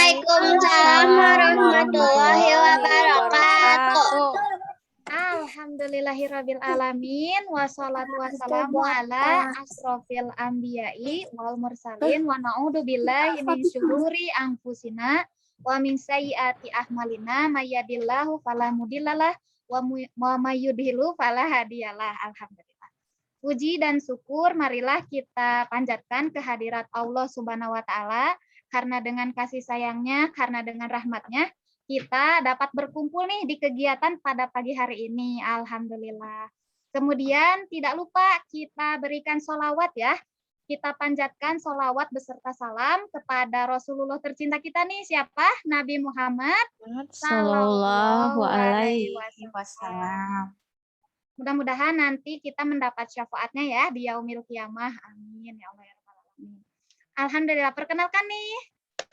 Waalaikumsalam warahmatullahi wabarakatuh. Alhamdulillahirabbil alamin wassalatu wassalamu ala asrofil anbiya'i wal mursalin wa na'udzu billahi min syururi anfusina wa min sayyiati a'malina may yahdihillahu fala mudhillalah wa may yudhlil fala hadiyalah. Alhamdulillah. Puji dan syukur marilah kita panjatkan kehadirat Allah Subhanahu wa taala, karena dengan kasih sayangnya, karena dengan rahmatnya kita dapat berkumpul nih di kegiatan pada pagi hari ini. Alhamdulillah. Kemudian tidak lupa kita berikan sholawat ya. Kita panjatkan sholawat beserta salam kepada Rasulullah tercinta kita nih. Siapa? Nabi Muhammad Sallallahu alaihi wasallam. Mudah-mudahan nanti kita mendapat syafaatnya ya di yaumil qiyamah. Amin ya Allah ya Rabbal alamin. Alhamdulillah. Perkenalkan nih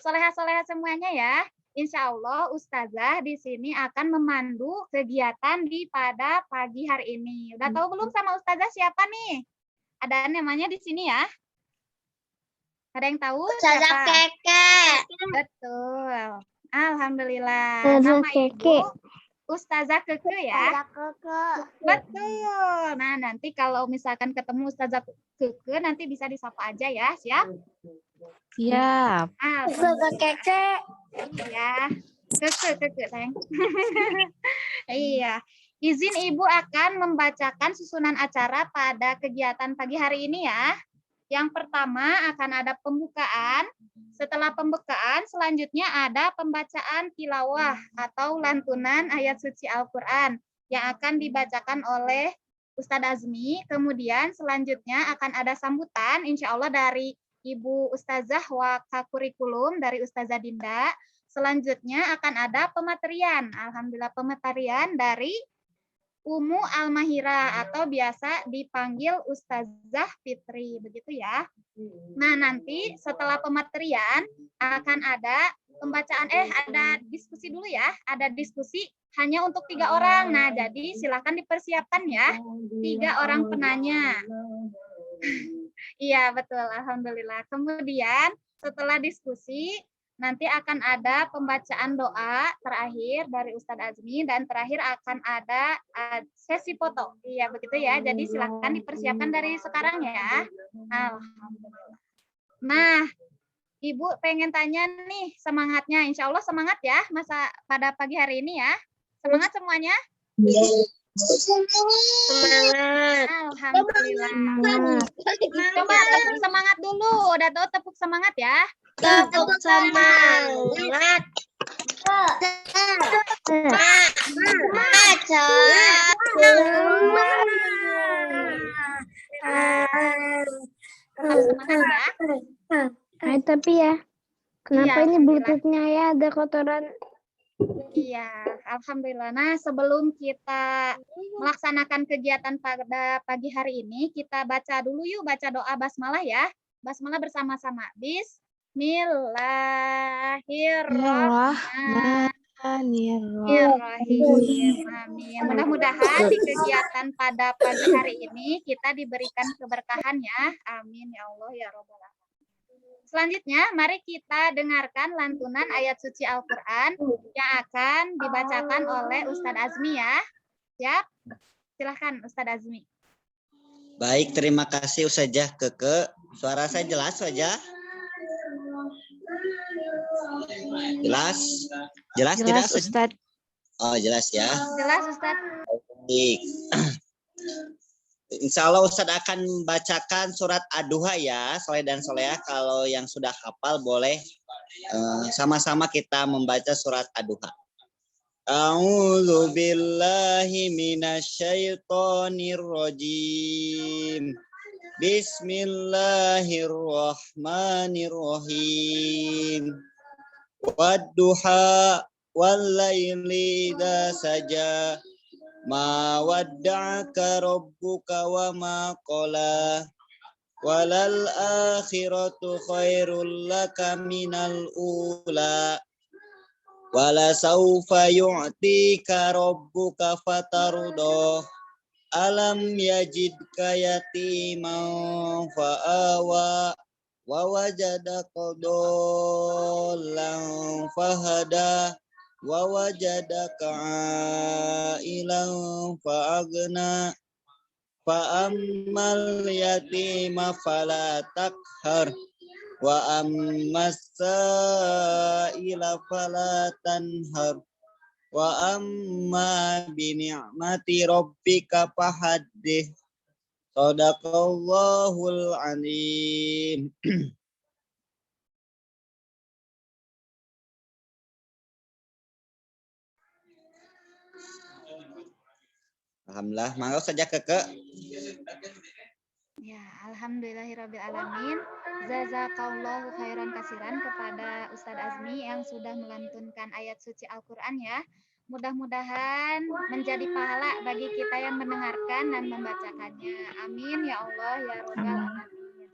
soleha-soleha semuanya ya. Insya Allah Ustazah di sini akan memandu kegiatan pada pagi hari ini. Udah tahu belum sama Ustazah siapa nih? Ada namanya di sini ya? Ada yang tahu? Ustazah siapa? Keke. Betul. Alhamdulillah. Ustazah Nama Keke. Ibu Ustazah Keke ya? Betul. Nah, nanti kalau misalkan ketemu Ustazah Keke nanti bisa disapa aja ya. Siap? Siap. Ustazah Keke. Iya, keke sayang. Iya, izin Ibu akan membacakan susunan acara pada kegiatan pagi hari ini ya. Yang pertama akan ada pembukaan. Setelah pembukaan, selanjutnya ada pembacaan tilawah atau lantunan ayat suci Al-Quran yang akan dibacakan oleh Ustadz Azmi. Kemudian selanjutnya akan ada sambutan, insya Allah dari Ibu Ustazah Wakakurikulum dari Ustazah Dinda. Selanjutnya akan ada pematerian. Alhamdulillah pematerian dari Umu Al-Mahira atau biasa dipanggil Ustazah Fitri. Begitu ya. Nah nanti setelah pematerian akan ada pembacaan, ada diskusi dulu ya. Ada diskusi hanya untuk 3 orang. Nah jadi silakan dipersiapkan ya. 3 orang penanya. Iya, betul. Alhamdulillah. Kemudian setelah diskusi, nanti akan ada pembacaan doa terakhir dari Ustadz Azmi, dan terakhir akan ada sesi foto. Iya, begitu ya. Jadi silakan dipersiapkan dari sekarang ya. Alhamdulillah. Nah, Ibu pengen tanya nih semangatnya. Insya Allah semangat ya masa pada pagi hari ini ya. Semangat semuanya? Semangat. Alhamdulillah. Coba tepuk semangat dulu. Udah tahu tepuk semangat ya? Tepuk semangat. Semangat ya. Tapi ya, kenapa Iya, ini alhamdulillah. bluetoothnya ya ada kotoran? Iya, alhamdulillah. Nah, sebelum kita melaksanakan kegiatan pada pagi hari ini, kita baca dulu yuk, baca doa basmalah ya. Basmalah bersama-sama. Bismillahirrahmanirrahim. Amin. Mudah-mudahan di kegiatan pada pagi hari ini kita diberikan keberkahan ya. Amin ya Allah ya Rabbal alamin. Selanjutnya, mari kita dengarkan lantunan ayat suci Al-Quran yang akan dibacakan oleh Ustadz Azmi ya. Siap? Silahkan Ustadz Azmi. Baik, terima kasih Ustazah Keke. Suara saya jelas saja? Jelas? Jelas tidak? Ustadz. Oh, jelas ya. Jelas Ustadz. Baik. Insya Allah Ustadz akan membacakan surat Ad-Duha ya, Soleh dan Soleha. Kalau yang sudah hafal boleh sama-sama kita membaca surat Ad-Duha. A'udzu billahi minasyaitonir rajim. Bismillahirrahmanirrahim. Wad-duha wal-laili idza saja. Ma wadda'aka rabbuka wa ma qala. Walal akhiratu khairul laka minal ula. Wala saufa yu'tika rabbuka fatardah. Alam yajidka yatiman fa'awa. wa wajadaka dhallan fahada wa wajadaka ailan fa'agna fa ammal yatima fala takhar wa ammas sa'ila fala tanhar wa amma bi ni'mati rabbika fahaddith. Shadaqallahul alim. Alhamdulillah, mangga saja Keke. Ya, alhamdulillahirabbil-alamin. Jazakallahu khairan kasiran kepada Ustadz Azmi yang sudah melantunkan ayat suci Al-Qur'an ya. Mudah-mudahan menjadi pahala bagi kita yang mendengarkan dan membacakannya. Amin ya Allah ya Rabbal alamin.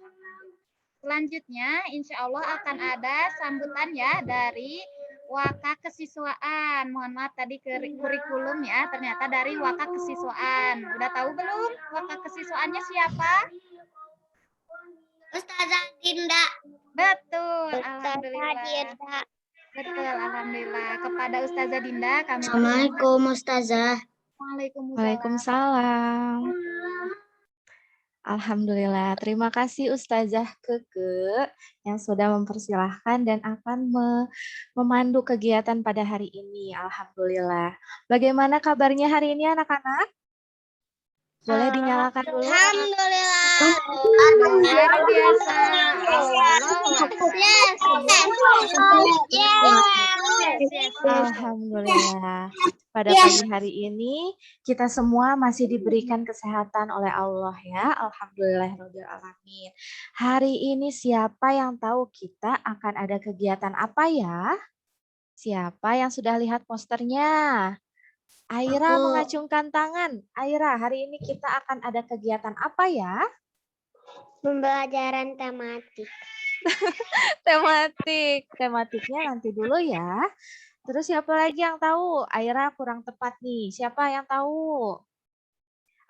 Selanjutnya insya Allah akan ada sambutan ya dari Waka Kesiswaan. Mohon maaf tadi kurikulum ya, ternyata dari Waka Kesiswaan. Udah tahu belum Waka Kesiswaannya siapa? Ustazah Dinda. Betul, alhamdulillah. Betul, alhamdulillah. Kepada Ustazah Dinda kami Assalamualaikum Ustazah. Waalaikumsalam. Waalaikumsalam. Alhamdulillah, terima kasih Ustazah Keke yang sudah mempersilahkan dan akan memandu kegiatan pada hari ini. Alhamdulillah. Bagaimana kabarnya hari ini anak-anak? Boleh dinyalakan dulu? Alhamdulillah. Luar biasa. Alhamdulillah. Pada pagi hari ini kita semua masih diberikan kesehatan oleh Allah ya. Alhamdulillahirrahmanirrahim. Hari ini siapa yang tahu kita akan ada kegiatan apa ya? Siapa yang sudah lihat posternya? Aira mengacungkan tangan. Aira, hari ini kita akan ada kegiatan apa ya? Pembelajaran tematik. Tematiknya nanti dulu ya. Terus siapa lagi yang tahu? Aira kurang tepat nih. Siapa yang tahu?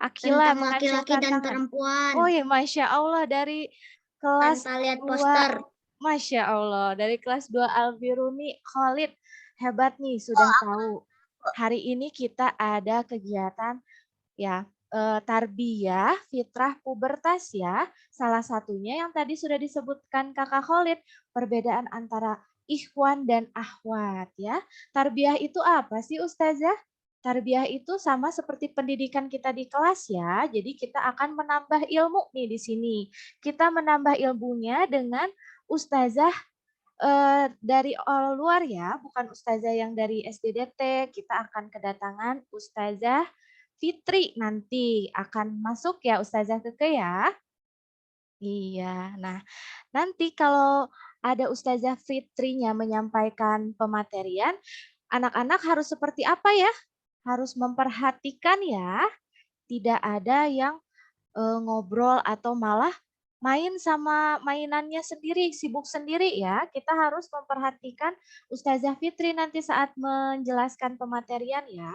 Akila Tentang laki-laki mengacungkan dan tangan. perempuan. Oh ya, Masya Allah dari kelas Tanpa lihat 2. poster. Masya Allah dari kelas 2 Albiruni Khalid. Hebat nih sudah tahu. Hari ini kita ada kegiatan ya tarbiyah fitrah pubertas ya. Salah satunya yang tadi sudah disebutkan Kakak Khalid, perbedaan antara ikhwan dan akhwat ya. Tarbiyah itu apa sih Ustazah? Tarbiyah itu sama seperti pendidikan kita di kelas ya. Jadi kita akan menambah ilmu nih di sini. Kita menambah ilmunya dengan Ustazah dari luar ya, bukan Ustazah yang dari SDDT. Kita akan kedatangan Ustazah Fitri nanti akan masuk ya Ustazah Keke ya. Iya, nah nanti kalau ada Ustazah Fitrinya menyampaikan pematerian, anak-anak harus seperti apa ya? Harus memperhatikan ya, tidak ada yang ngobrol atau malah main sama mainannya sendiri, sibuk sendiri ya. Kita harus memperhatikan Ustazah Fitri nanti saat menjelaskan pematerian ya.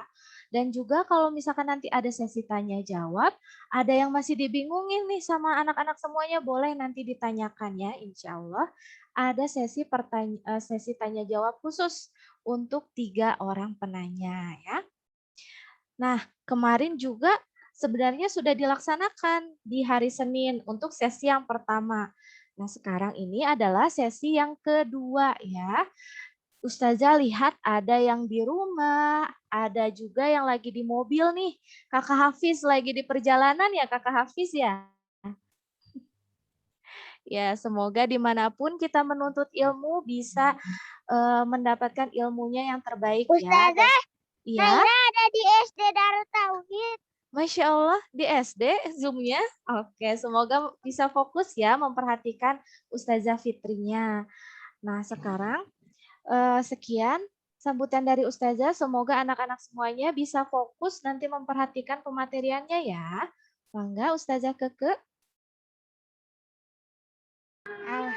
Dan juga kalau misalkan nanti ada sesi tanya jawab, ada yang masih dibingungin nih sama anak-anak semuanya, boleh nanti ditanyakan ya, insya Allah. Ada sesi tanya jawab khusus untuk 3 orang penanya ya. Nah, kemarin juga sebenarnya sudah dilaksanakan di hari Senin untuk sesi yang pertama. Nah, sekarang ini adalah sesi yang kedua ya. Ustazah lihat ada yang di rumah, ada juga yang lagi di mobil nih. Kakak Hafiz lagi di perjalanan ya Kakak Hafiz ya? Ya, semoga dimanapun kita menuntut ilmu bisa mendapatkan ilmunya yang terbaik ya. Ustazah, iya. Aira ada di SD Darut Tauhid. Masya Allah, di SD Zoom-nya. Oke, semoga bisa fokus ya memperhatikan Ustazah Fitrinya. Nah, sekarang sekian sambutan dari Ustazah. Semoga anak-anak semuanya bisa fokus nanti memperhatikan pemateriannya ya. Bangga Ustazah Keke.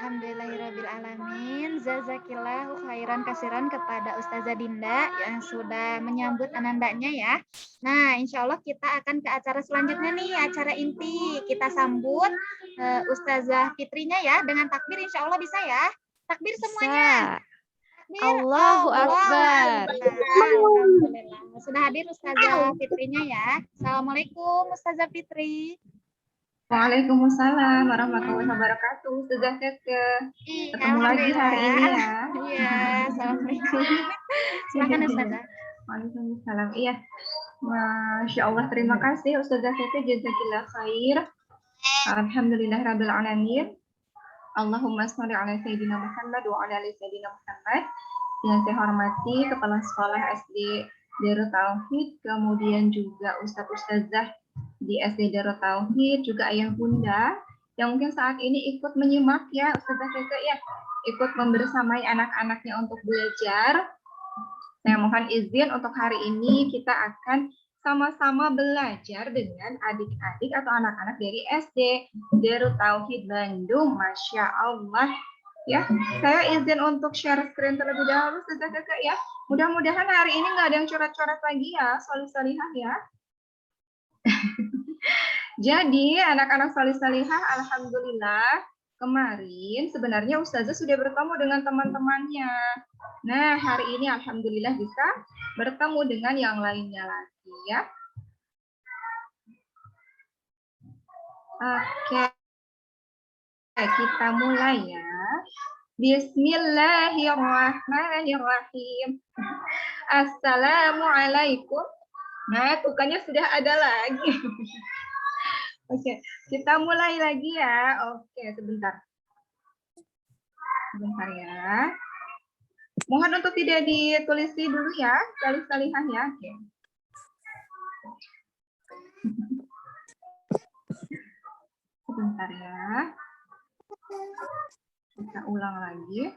Alhamdulillahirrabbilalamin. Jazakillahu khairan kasiran kepada Ustazah Dinda yang sudah menyambut anandanya ya. Nah, insya Allah kita akan ke acara selanjutnya nih, acara inti. Kita sambut Ustazah Fitrinya ya dengan takbir, insya Allah bisa ya. Takbir semuanya. Takbir. Allahu Akbar. Alhamdulillah. Sudah hadir Ustazah Fitrinya ya. Assalamualaikum Ustazah Fitri. Waalaikumsalam warahmatullahi wabarakatuh. Ustazah Keke. Ketemu lagi hari ini ya. Iya, assalamualaikum. Silakan Ustazah. Waalaikumsalam. Iya. Masya Allah, terima kasih Ustazah Keke, jazakillah khair. Alhamdulillahirabbil alamin. Allahumma sholli ala sayyidina Muhammad wa ala ali sayyidina Muhammad. Yang saya hormati Kepala Sekolah SD Darut Tauhid, kemudian juga Ustazah di SD Darut Tauhid, juga ayah bunda yang mungkin saat ini ikut menyimak ya Ustazah Keke ya, ikut membersamai anak-anaknya untuk belajar. Saya mohon izin untuk hari ini kita akan sama-sama belajar dengan adik-adik atau anak-anak dari SD Darut Tauhid Bandung. Masya Allah ya, saya izin untuk share screen terlebih dahulu Ustazah Keke ya. Mudah-mudahan hari ini nggak ada yang coret-coret lagi ya, solih-solihah ya. Jadi anak-anak salih-salihah, alhamdulillah kemarin sebenarnya Ustazah sudah bertemu dengan teman-temannya. Nah hari ini alhamdulillah bisa bertemu dengan yang lainnya lagi ya. Oke, kita mulai ya. Bismillahirrahmanirrahim. Assalamualaikum. Nah, bukannya sudah ada lagi. Oke, kita mulai lagi ya. Oke, sebentar. Sebentar ya. Mohon untuk tidak ditulisi dulu ya, salih-salihah ya. Oke. Sebentar ya. Kita ulang lagi.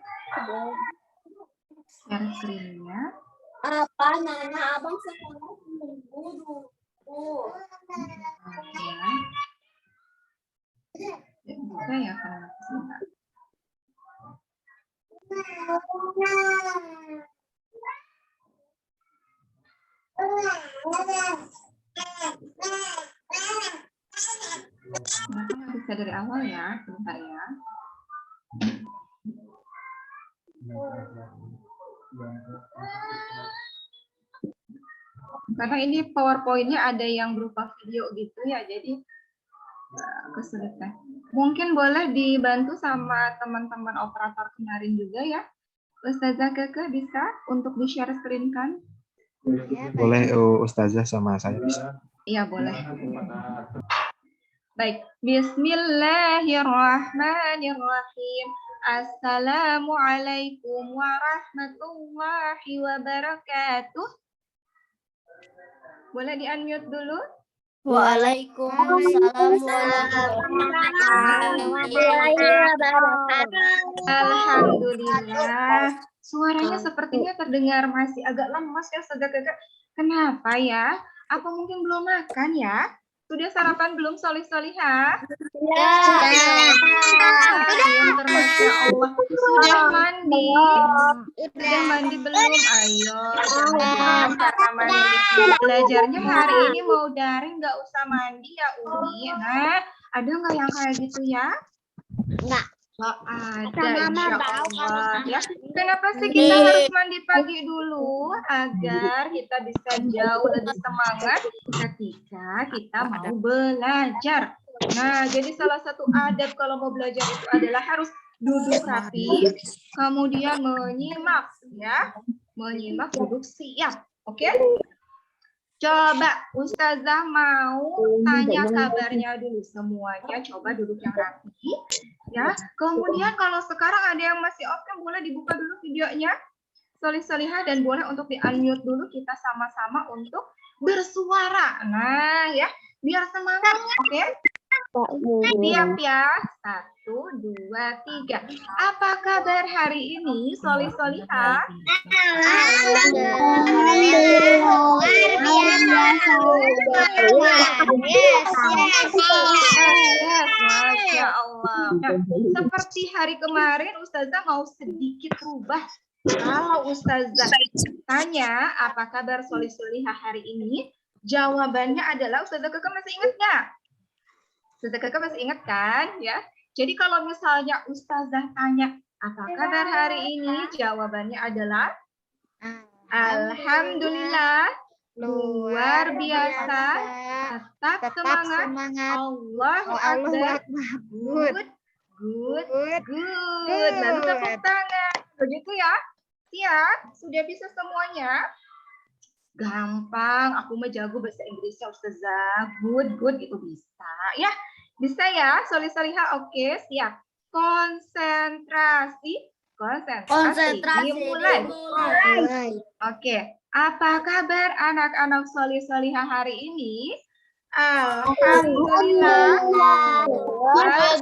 Share screen-nya. Apa Nana abang sekolah menunggu dulu. Ya, bisa ya kan sebentar. Kenapa nggak bisa dari awal ya? Sebentar ya. Karena ini PowerPoint-nya ada yang berupa video gitu ya, jadi kesulitan. Mungkin boleh dibantu sama teman-teman operator kemarin juga ya. Ustazah Keke bisa untuk di-share screen kan? Boleh Ustazah sama saya bisa. Iya, boleh. Baik, bismillahirrahmanirrahim. Assalamualaikum warahmatullahi wabarakatuh. Boleh di-unmute dulu? Waalaikumsalam warahmatullahi wabarakatuh. Alhamdulillah. Suaranya sepertinya terdengar masih agak lemas ya, Ustazah Keke. Kenapa ya? Apa mungkin belum makan ya? Sudah sarapan belum, solih-solihah? Masya Allah. Sudah mandi? Sudah mandi belum? Ayo. Karena mandi. Belajarnya hari ini mau daring, nggak usah mandi ya Umi. Nah, ada nggak yang kayak gitu ya? Enggak. Oh, ada, insya Allah. Ya, kenapa sih kita harus mandi pagi dulu agar kita bisa jauh lebih semangat ketika kita mau belajar. Nah, jadi salah satu adab kalau mau belajar itu adalah harus duduk rapi, kemudian menyimak, ya, menyimak, duduk siap, oke? Coba Ustazah mau tanya kabarnya dulu semuanya, coba duduk yang rapi. Ya, kemudian kalau sekarang ada yang masih off, boleh dibuka dulu videonya, solih-solihah, dan boleh untuk di-unmute dulu kita sama-sama untuk bersuara. Nah, ya, biar semangat, oke? Siap ya. 1, 2, 3. Apa kabar hari ini, Solih-Solihah? Masya Allah. Nah, seperti hari kemarin, Ustazah mau sedikit rubah. Kalau Ustazah tanya, apa kabar Solih-Solihah hari ini? Jawabannya adalah, Ustazah Keke masih ingat nggak? Ustazah Keke masih ingat kan? Ya. Jadi kalau misalnya Ustazah tanya, apa kabar hari ini? Jawabannya adalah, Alhamdulillah, luar biasa, tetap semangat, Allahu Akbar, good. Lalu tepuk tangan. Begitu ya? Siap? Sudah bisa semuanya? Gampang, aku mah jago bahasa Inggrisnya Ustazah. Good, itu bisa. Ya, bisa ya? Solih-Solihah, oke, siap. Konsentrasi. Dimulai. Oke, apa kabar anak-anak Solih-Solihah hari ini? Alhamdulillah. Allahu Akbar.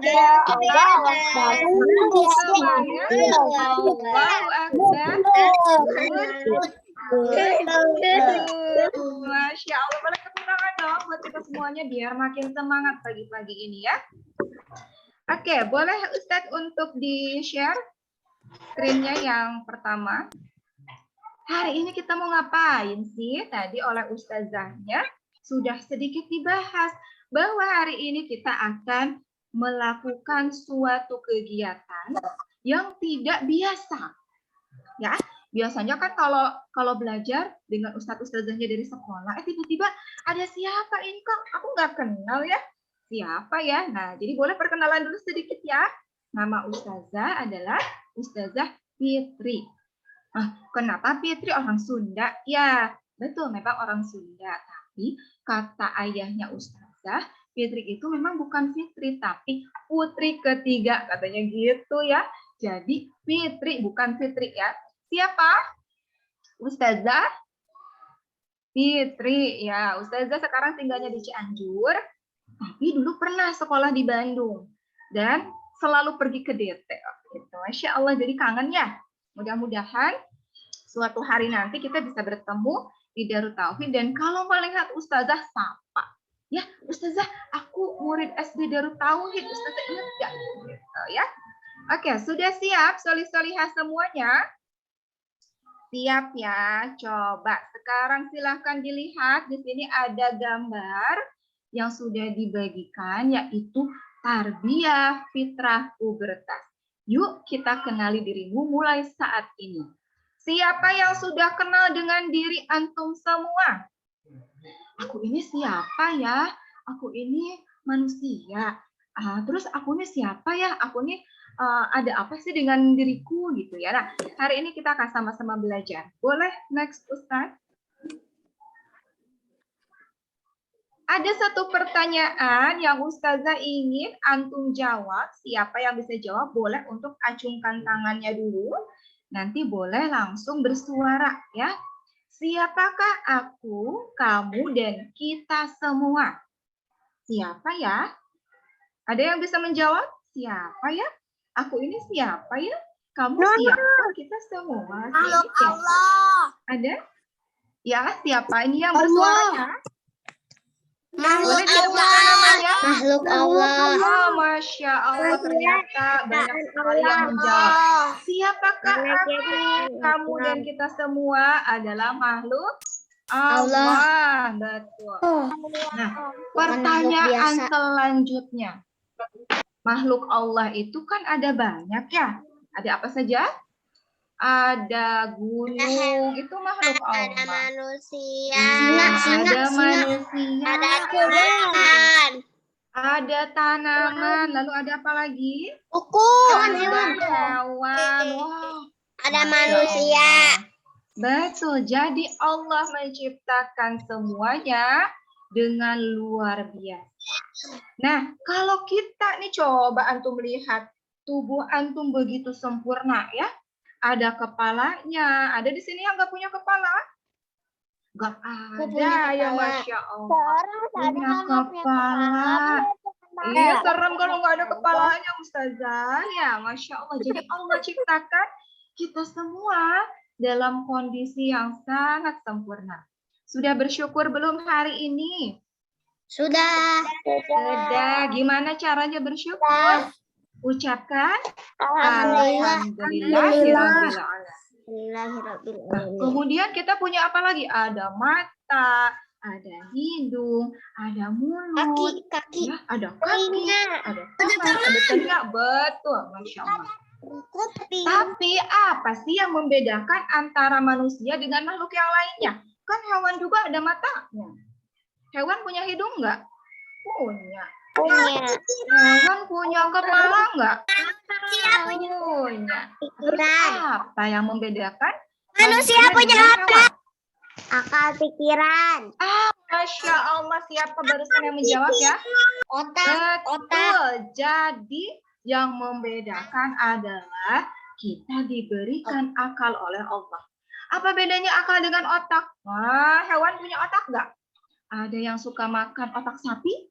Masya Allah, boleh tepuk tangan dong buat kita semuanya biar makin semangat pagi-pagi ini ya. Oke, boleh Ustadz untuk di-share screen-nya yang pertama. Hari ini kita mau ngapain sih? Tadi oleh Ustazahnya sudah sedikit dibahas bahwa hari ini kita akan melakukan suatu kegiatan yang tidak biasa. Ya, biasanya kan kalau belajar dengan ustadz-ustazahnya dari sekolah, tiba-tiba ada siapa ini kok? Aku nggak kenal ya. Siapa ya? Nah, jadi boleh perkenalan dulu sedikit ya. Nama ustazah adalah Ustazah Fitri. Kenapa Fitri orang Sunda? Ya, betul memang orang Sunda. Tapi kata ayahnya ustazah, Fitri itu memang bukan Fitri, tapi putri ketiga. Katanya gitu ya. Jadi Fitri, bukan Fitri ya. Siapa? Ustazah Fitri. Ya, ustazah sekarang tinggalnya di Cianjur. Tapi dulu pernah sekolah di Bandung. Dan selalu pergi ke DT. Gitu. Masya Allah, jadi kangen ya. Mudah-mudahan suatu hari nanti kita bisa bertemu di Darut Tauhid. Dan kalau melihat ustazah, sapa. Ya, ustazah, aku murid SD Darut Tauhid. Ustazah ingat gak? Gitu, ya. Oke, sudah siap Solih-Solihah semuanya? Siap ya. Coba sekarang silahkan dilihat. Di sini ada gambar yang sudah dibagikan, yaitu tarbiyah fitrah pubertas. Yuk kita kenali dirimu mulai saat ini. Siapa yang sudah kenal dengan diri antum semua? Aku ini siapa ya? Aku ini manusia. Terus aku ini siapa ya? Aku ini ada apa sih dengan diriku gitu ya. Nah, hari ini kita akan sama-sama belajar. Boleh next Ustaz? Ada satu pertanyaan yang Ustazah ingin antum jawab. Siapa yang bisa jawab boleh untuk acungkan tangannya dulu. Nanti boleh langsung bersuara ya. Siapakah aku, kamu, dan kita semua? Siapa ya? Ada yang bisa menjawab? Siapa ya? Aku ini siapa ya? Kamu siapa? Kita semua. Makhluk Allah. Ada? Ya, siapa ini yang bersuara? Makhluk Allah. Makhluk Allah. Oh, Masya Allah, ternyata banyak sekali yang menjawab. Siapakah aku, kamu, dan kita semua adalah makhluk Allah. Betul. Nah, pertanyaan selanjutnya. Makhluk Allah itu kan ada banyak ya. Ada apa saja? Ada gunung, itu makhluk Allah. Ada manusia. Ada manusia. Ada tanaman. Ada tanaman. Lalu ada apa lagi? Hewan. Ada hewan. Wow. Ada manusia. Betul. Jadi Allah menciptakan semuanya dengan luar biasa. Nah, kalau kita nih coba antum lihat tubuh antum begitu sempurna ya. Ada kepalanya. Ada di sini yang nggak punya kepala? Nggak ada ya, Masya Allah. Punya kepala. Iya, serem kalau nggak ada kepalanya, Ustazah. Ya, Masya Allah. Jadi Allah ciptakan kita semua dalam kondisi yang sangat sempurna. Sudah bersyukur belum hari ini? Sudah. Sudah. Gimana caranya bersyukur? Ucapkan Alhamdulillahirrabbilalamin. Kemudian kita punya apa lagi? Ada mata, ada hidung, ada mulut, Kaki. ya, ada kaki, ada tangan, ada telinga. Betul, Masya Allah. Tapi apa sih yang membedakan antara manusia dengan makhluk yang lainnya? Kan hewan juga ada matanya. Hewan punya hidung nggak? Punya. Hewan punya kepala nggak? Punya. Terus apa yang membedakan? Manusia punya dengan hewan? Akal pikiran. Masya Allah, siapa barusan yang menjawab ya? Otak. Betul. Jadi yang membedakan adalah kita diberikan akal oleh Allah. Apa bedanya akal dengan otak? Wah, hewan punya otak nggak? Ada yang suka makan otak sapi?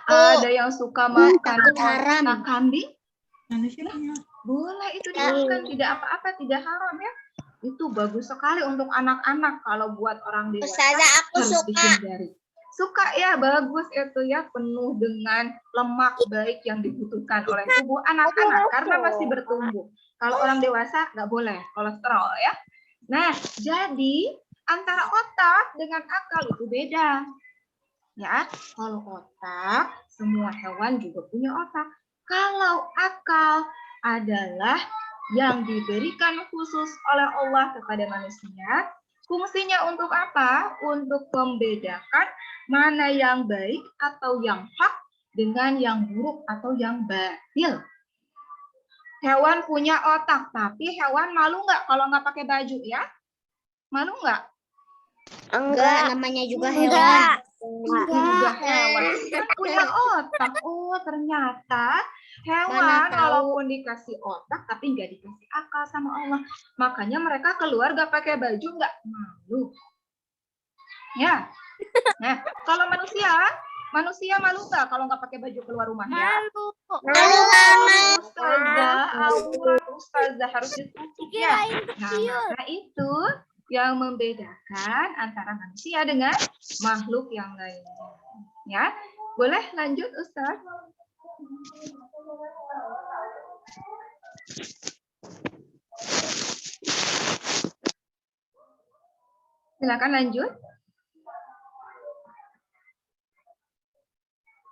Ada yang suka makan otak kambing? Boleh, itu dimakan, tidak apa-apa, tidak haram ya. Itu bagus sekali untuk anak-anak. Kalau buat orang dewasa Ustazah, aku harus suka. dihindari. Suka ya, bagus itu ya, penuh dengan lemak baik yang dibutuhkan oleh tubuh anak-anak karena masih bertumbuh. Kalau orang dewasa nggak boleh kolesterol ya. Nah, jadi antara otak dengan akal itu beda. Ya, kalau otak, semua hewan juga punya otak. Kalau akal adalah yang diberikan khusus oleh Allah kepada manusia. Fungsinya untuk apa? Untuk membedakan mana yang baik atau yang hak dengan yang buruk atau yang batil. Hewan punya otak, tapi hewan malu nggak kalau nggak pakai baju ya? Malu nggak? Enggak, namanya juga hewan. Juga hewan kan punya otak. Oh, ternyata hewan walaupun dikasih otak tapi nggak dikasih akal sama Allah. Makanya mereka keluar nggak pakai baju, nggak malu. Ya. Nah, kalau manusia malu nggak kalau nggak pakai baju keluar rumah ya? Ustazah, aurat Ustazah harus ditutup ya. Nah, maka itu yang membedakan antara manusia dengan makhluk yang lainnya. Ya, boleh lanjut Ustaz? Silakan lanjut.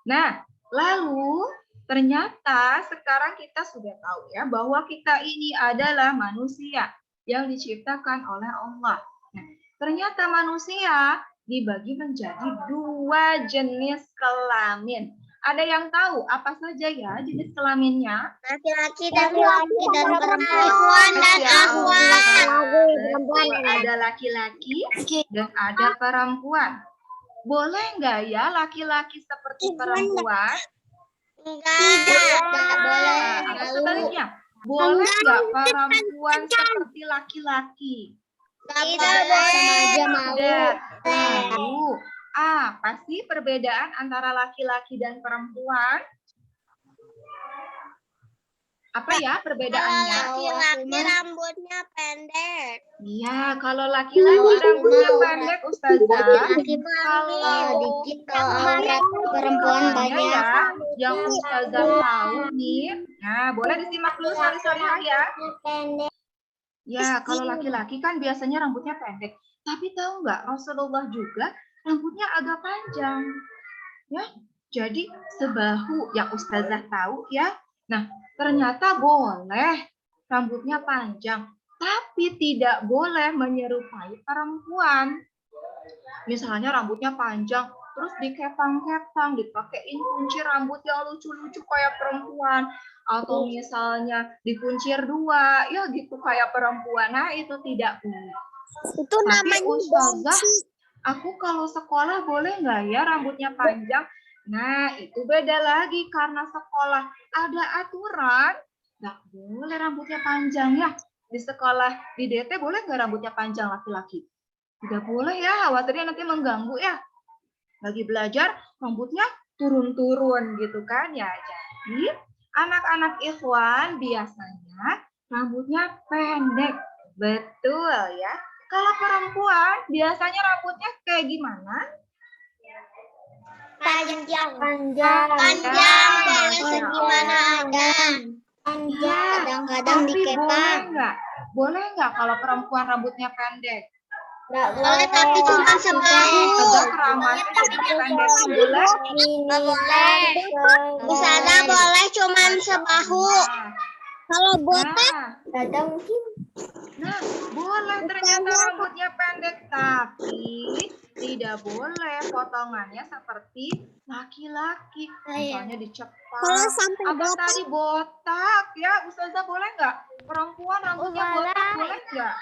Nah, lalu ternyata sekarang kita sudah tahu ya bahwa kita ini adalah manusia yang diciptakan oleh Allah. Nah, ternyata manusia dibagi menjadi 2 jenis kelamin. Ada yang tahu apa saja ya jenis kelaminnya? Laki-laki dan perempuan dan Betul, ada laki-laki dan ada perempuan. Boleh nggak ya laki-laki seperti perempuan? Tidak boleh. Atau sebaliknya, boleh nggak perempuan seperti laki-laki? Tidak boleh. Lalu, apa sih perbedaan antara laki-laki dan perempuan? Apa ya perbedaannya? Laki-laki rambutnya pendek. Iya, kalau laki-laki rambutnya pendek, Ustazah. Kalau perempuan banyak. Ya, yang Ustazah tahu nih. Nah, boleh disimak dulu sorry ya. Ya, kalau laki-laki kan biasanya rambutnya pendek. Tapi tahu nggak, Rasulullah juga rambutnya agak panjang. Ya, jadi sebahu yang Ustazah tahu ya. Nah, ternyata boleh rambutnya panjang, tapi tidak boleh menyerupai perempuan. Misalnya rambutnya panjang, terus dikepang-kepang, dipakein kunci rambut yang lucu-lucu kayak perempuan. Atau misalnya dikuncir 2, ya gitu kayak perempuan. Nah, itu tidak boleh. Itu namanya Ustazah, aku kalau sekolah boleh nggak ya rambutnya panjang? Nah, itu beda lagi karena sekolah ada aturan. Nggak boleh rambutnya panjang ya. Di sekolah di DT boleh nggak rambutnya panjang laki-laki? Tidak boleh ya, khawatirnya nanti mengganggu ya. Lagi belajar rambutnya turun-turun gitu kan ya. Jadi anak-anak ikhwan biasanya rambutnya pendek. Betul ya. Kalau perempuan biasanya rambutnya kayak gimana? Panjang. Panjang, boleh Masya segimana Allah. ada. Panjang. Kadang-kadang Tapi dikepang. boleh nggak? Boleh nggak kalau perempuan rambutnya pendek? Boleh tapi cuma sebahu. Agar keramatnya jadi pendek. Boleh? Nggak boleh. Ustazah boleh cuma sebahu. Kalau botak, Nah, boleh ternyata rambutnya pendek, tapi tidak boleh potongannya seperti laki-laki. Misalnya dicepat. kalau sampai Apa botak, tadi botak ya? Ustazah boleh nggak? Perempuan rambutnya botak boleh nggak?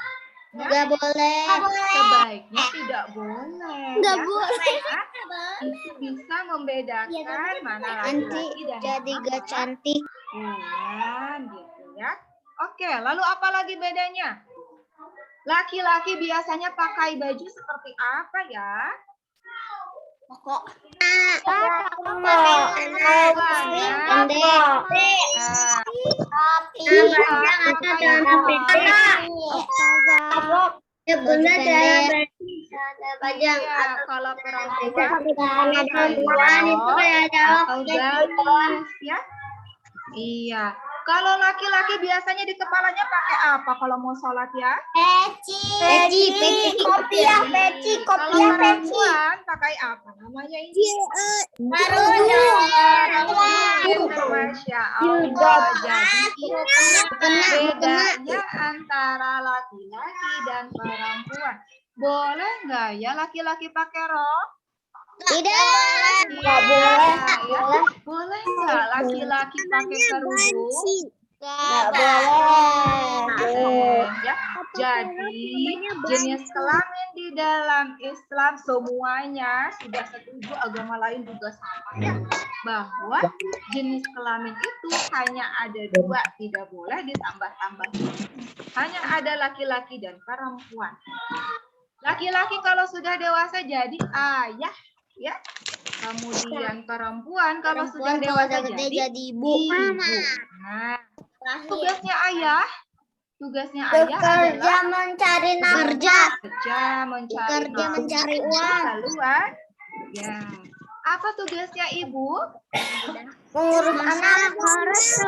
Ya? nggak boleh. Sebaiknya tidak boleh. Nggak ya, boleh. karena itu bisa membedakan mana Nanti laki-laki dan jadi mana gak cantik. perempuan gitu ya. Oke, lalu apa lagi bedanya? Laki-laki biasanya pakai baju seperti apa ya? Kalau perempuan atau gamis ya. Iya. Kalau laki-laki biasanya di kepalanya pakai apa kalau mau sholat ya? Peci, kopiah, peci, Kalau kopiah, peci. perempuan pakai apa? Namanya ini? Masya Allah. Jadi bedanya antara laki-laki dan perempuan. Boleh nggak ya laki-laki pakai rok? Tidak. Nggak boleh. Ya. Boleh nggak laki-laki pakai kerudung? Nggak Boleh. Ya. Jadi jenis kelamin di dalam Islam semuanya sudah setuju, agama lain juga sama ya, bahwa jenis kelamin itu hanya ada dua, tidak boleh ditambah-tambah. Hanya ada laki-laki dan perempuan. Laki-laki kalau sudah dewasa jadi ayah ya. Kemudian perempuan kalau sudah dewasa jadi ibu. Nah, tugasnya ayah adalah mencari kerja mencari uang. Lalu ya. Apa tugasnya ibu? Mengurus anak,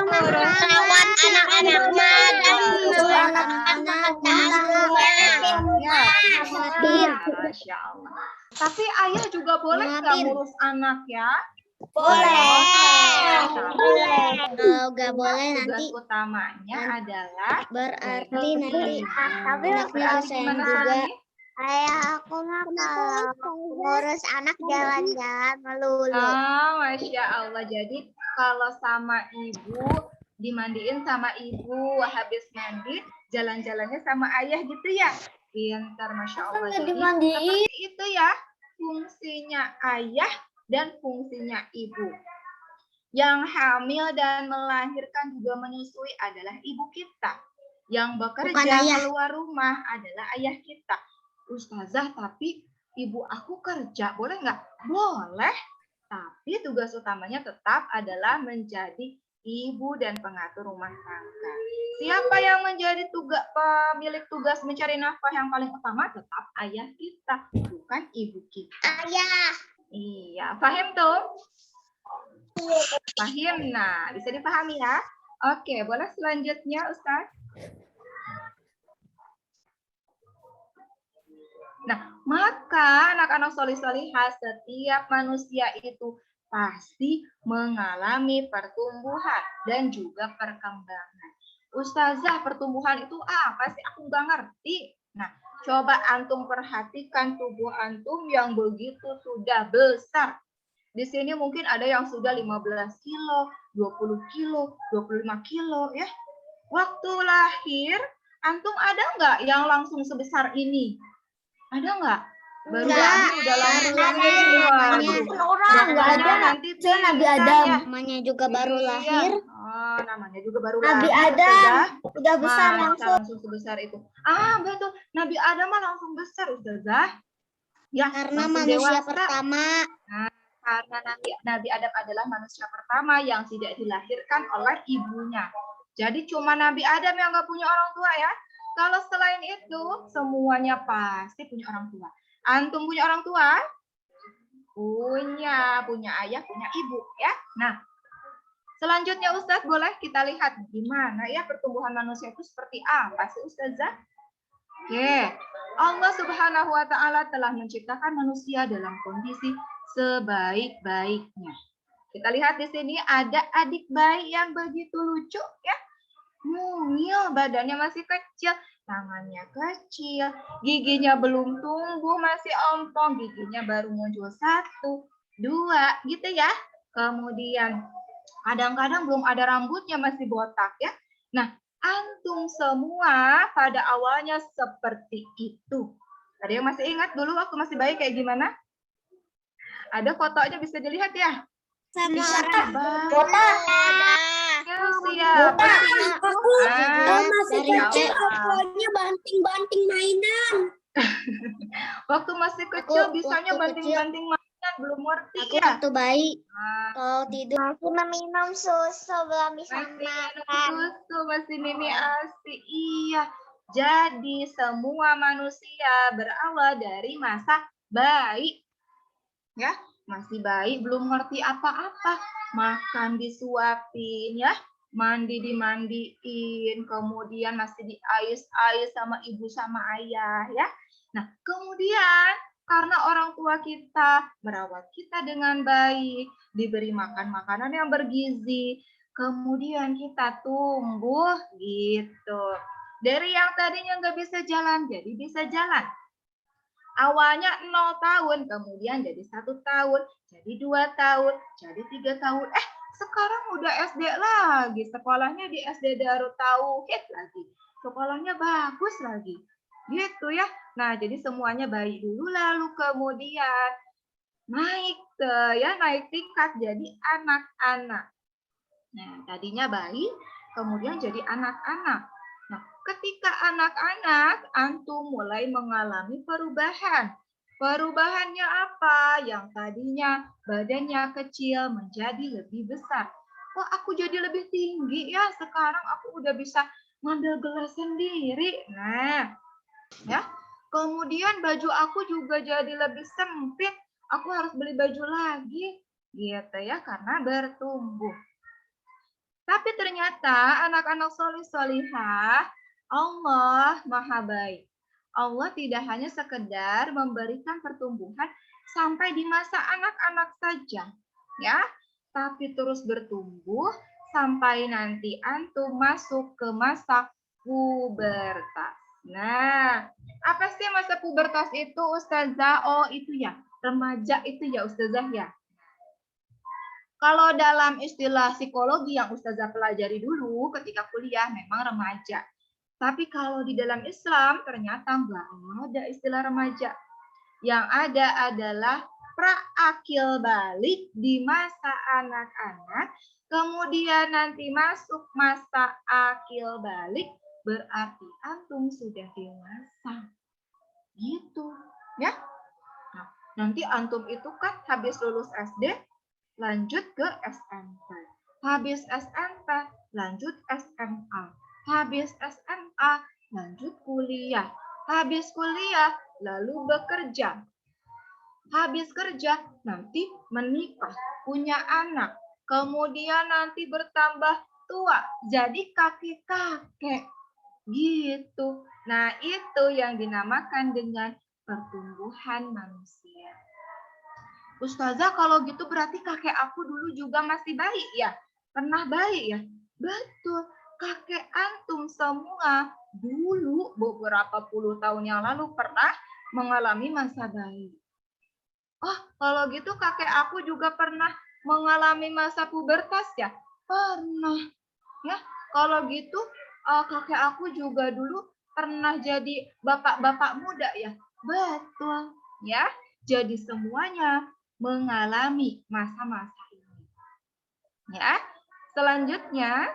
merawat anak-anaknya dan mengurus anak-anak. Ya, Masya Allah. Tapi ayah juga boleh nggak ngurus anak ya? Boleh. Kalau Nggak boleh tugas nanti utamanya adalah berarti nanti anaknya sayang juga. Ayah aku mah kalau ngurus anak jalan-jalan melulu. Oh, Masya Allah. Jadi kalau sama ibu, dimandiin sama ibu, habis mandi, jalan-jalannya sama ayah gitu ya? Pintar, Masya Allah. Jadi seperti itu ya, fungsinya ayah dan fungsinya ibu. Yang hamil dan melahirkan juga menyusui adalah ibu kita. Yang bekerja keluar rumah adalah ayah kita. Ustazah, tapi ibu aku kerja, boleh nggak? Boleh, tapi tugas utamanya tetap adalah menjadi ibu dan pengatur rumah tangga. Siapa yang menjadi pemilik tugas mencari nafkah yang paling utama? Tetap ayah kita, bukan ibu kita. Ayah. Iya, paham tuh? Paham, nah bisa dipahami ya? Oke, boleh selanjutnya Ustaz? Nah, maka anak-anak solih-solihah, setiap manusia itu pasti mengalami pertumbuhan dan juga perkembangan. Ustazah, pertumbuhan itu apa sih? Aku nggak ngerti. Nah, coba antum perhatikan tubuh antum yang begitu sudah besar. Di sini mungkin ada yang sudah 15 kilo, 20 kilo, 25 kilo ya. Waktu lahir, antum ada nggak yang langsung sebesar ini? Ada nggak? Baru lahir udah langsung Nggak ada. Nanti tuh Nabi Adam. Namanya juga baru lahir. Oh, namanya juga baru Nabi lahir. Adam udah besar Masa langsung. sebesar itu. Ah, betul. Nabi Adam mah langsung besar, Ustazah. Ya, Karena langsung manusia dewasa. pertama. Karena Nabi Adam adalah manusia pertama yang tidak dilahirkan oleh ibunya. Jadi cuma Nabi Adam yang nggak punya orang tua ya. Kalau selain itu, semuanya pasti punya orang tua. Antum punya orang tua? Punya ayah, punya ibu ya. Nah, selanjutnya Ustadz boleh kita lihat gimana ya pertumbuhan manusia itu seperti apa sih Ustazah? Oke, Allah Subhanahu wa taala telah menciptakan manusia dalam kondisi sebaik-baiknya. Kita lihat di sini ada adik bayi yang begitu lucu ya. Mungil, badannya masih kecil, tangannya kecil, giginya belum tumbuh, masih ompong, giginya baru muncul 1, 2, gitu ya. Kemudian kadang-kadang belum ada rambutnya, masih botak ya. Nah, antum semua pada awalnya seperti itu. Ada yang masih ingat dulu waktu masih bayi kayak gimana? Ada fotonya bisa dilihat ya? Siapa? Masih kecil pokoknya banting-banting mainan. Waktu masih kecil Aku bisanya waktu banting-banting mainan, belum ngerti Aku ya? waktu bayi Nah, kalau tidur masih meminum susu belum bisa masih minum makan. susu, masih mimi ASI. Iya. Jadi semua manusia berawal dari masa bayi. Ya, masih bayi, belum ngerti apa-apa. Makan disuapin ya, mandi dimandiin, kemudian masih diais-ais sama ibu sama ayah ya. Nah, kemudian karena orang tua kita merawat kita dengan baik, diberi makan makanan yang bergizi, kemudian kita tumbuh gitu. Dari yang tadinya nggak bisa jalan, jadi bisa jalan. Awalnya 0 tahun, kemudian jadi 1 tahun, jadi 2 tahun, jadi 3 tahun. Sekarang udah SD lagi, sekolahnya di SD Darut Tauhid lagi. Sekolahnya bagus lagi. Gitu ya. Nah, jadi semuanya baik dulu, lalu kemudian naik tingkat jadi anak-anak. Nah, tadinya bayi, kemudian jadi anak-anak. Nah, ketika anak-anak, antum mulai mengalami perubahan. Perubahannya apa? Yang tadinya badannya kecil menjadi lebih besar. Wah, aku jadi lebih tinggi ya. Sekarang aku udah bisa ngambil gelas sendiri. Nah, ya. Kemudian baju aku juga jadi lebih sempit. Aku harus beli baju lagi. Gitu ya, karena bertumbuh. Tapi ternyata anak-anak solih-solihah, Allah Maha Baik. Allah tidak hanya sekedar memberikan pertumbuhan sampai di masa anak-anak saja, ya, tapi terus bertumbuh sampai nanti antum masuk ke masa pubertas. Nah, apa sih masa pubertas itu, Ustazah? Oh, itu ya, remaja itu ya, Ustazah ya. Kalau dalam istilah psikologi yang Ustazah pelajari dulu ketika kuliah memang remaja. Tapi kalau di dalam Islam ternyata nggak ada istilah remaja. Yang ada adalah praakil balik di masa anak-anak. Kemudian nanti masuk masa akil balik berarti antum sudah dewasa. Gitu ya. Nah, nanti antum itu kan habis lulus SD lanjut ke SMP. Habis SMP, lanjut SMA. Habis SMA, lanjut kuliah. Habis kuliah, lalu bekerja. Habis kerja, nanti menikah, punya anak. Kemudian nanti bertambah tua, jadi kakek-kakek. Gitu. Nah, itu yang dinamakan dengan pertumbuhan manusia. Ustazah, kalau gitu berarti kakek aku dulu juga masih bayi ya? Pernah bayi ya? Betul. Kakek antum semua dulu beberapa puluh tahun yang lalu pernah mengalami masa bayi. Oh, kalau gitu kakek aku juga pernah mengalami masa pubertas ya? Pernah. Ya, kalau gitu kakek aku juga dulu pernah jadi bapak-bapak muda ya? Betul. Ya, jadi semuanya mengalami masa-masa ini. Ya, selanjutnya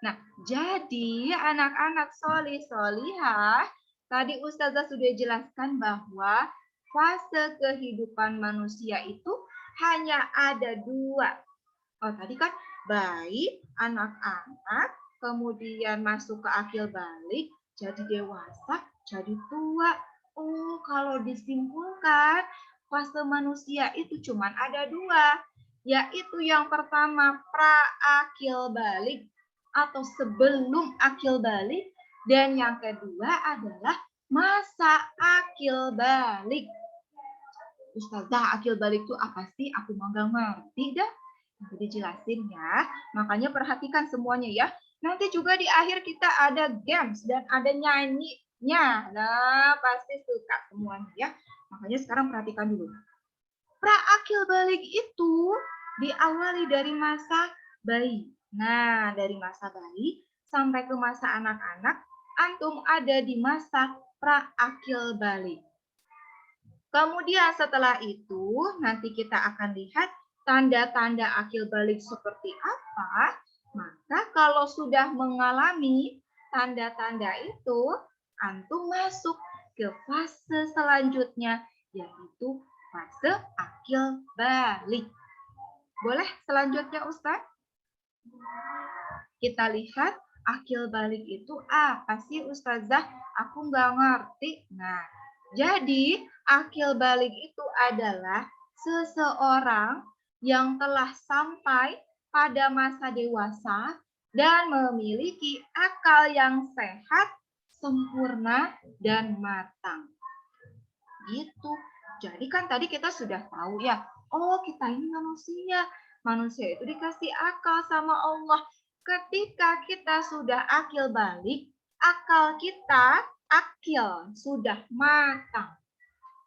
nah, Jadi anak-anak solihah, tadi Ustazah sudah jelaskan bahwa fase kehidupan manusia itu hanya ada 2. Oh, tadi kan bayi, anak-anak, kemudian masuk ke akil balik, jadi dewasa, jadi tua. Oh, kalau disimpulkan, fase manusia itu cuma ada 2, yaitu yang pertama pra-akil balik atau sebelum akil balik, dan yang kedua adalah masa akil balik. Ustazah, akil balik itu apa sih? Aku mah nggak ngerti dah. Nanti dijelasin ya. Makanya perhatikan semuanya ya. Nanti juga di akhir kita ada games dan ada nyanyinya. Nah, pasti suka semuanya ya. Makanya sekarang perhatikan dulu. Pra-akil balik itu diawali dari masa bayi. Nah, dari masa bayi sampai ke masa anak-anak, antum ada di masa pra-akil balik. Kemudian setelah itu, nanti kita akan lihat tanda-tanda akil balik seperti apa. Maka kalau sudah mengalami tanda-tanda itu, antum masuk ke fase selanjutnya, yaitu fase akil balik. Boleh selanjutnya Ustaz? Kita lihat akil balik itu apa sih Ustazah? Aku nggak ngerti. Nah, jadi akil balik itu adalah seseorang yang telah sampai pada masa dewasa dan memiliki akal yang sehat, sempurna, dan matang. Gitu. Jadi kan tadi kita sudah tahu ya, oh kita ini manusia. Manusia itu dikasih akal sama Allah. Ketika kita sudah akil balik, akal kita sudah matang.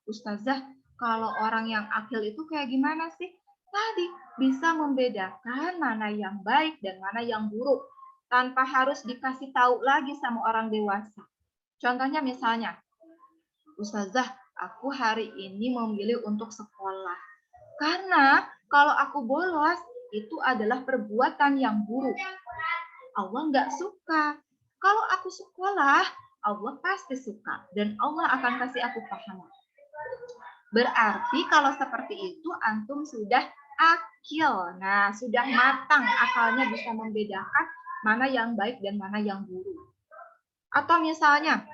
Ustazah, kalau orang yang akil itu kayak gimana sih? Tadi bisa membedakan mana yang baik dan mana yang buruk tanpa harus dikasih tahu lagi sama orang dewasa. Contohnya misalnya, Ustazah, aku hari ini memilih untuk sekolah. Karena kalau aku bolos, itu adalah perbuatan yang buruk. Allah nggak suka. Kalau aku sekolah, Allah pasti suka. Dan Allah akan kasih aku pahala. Berarti kalau seperti itu, antum sudah akil. Nah, sudah matang akalnya bisa membedakan mana yang baik dan mana yang buruk. Atau misalnya,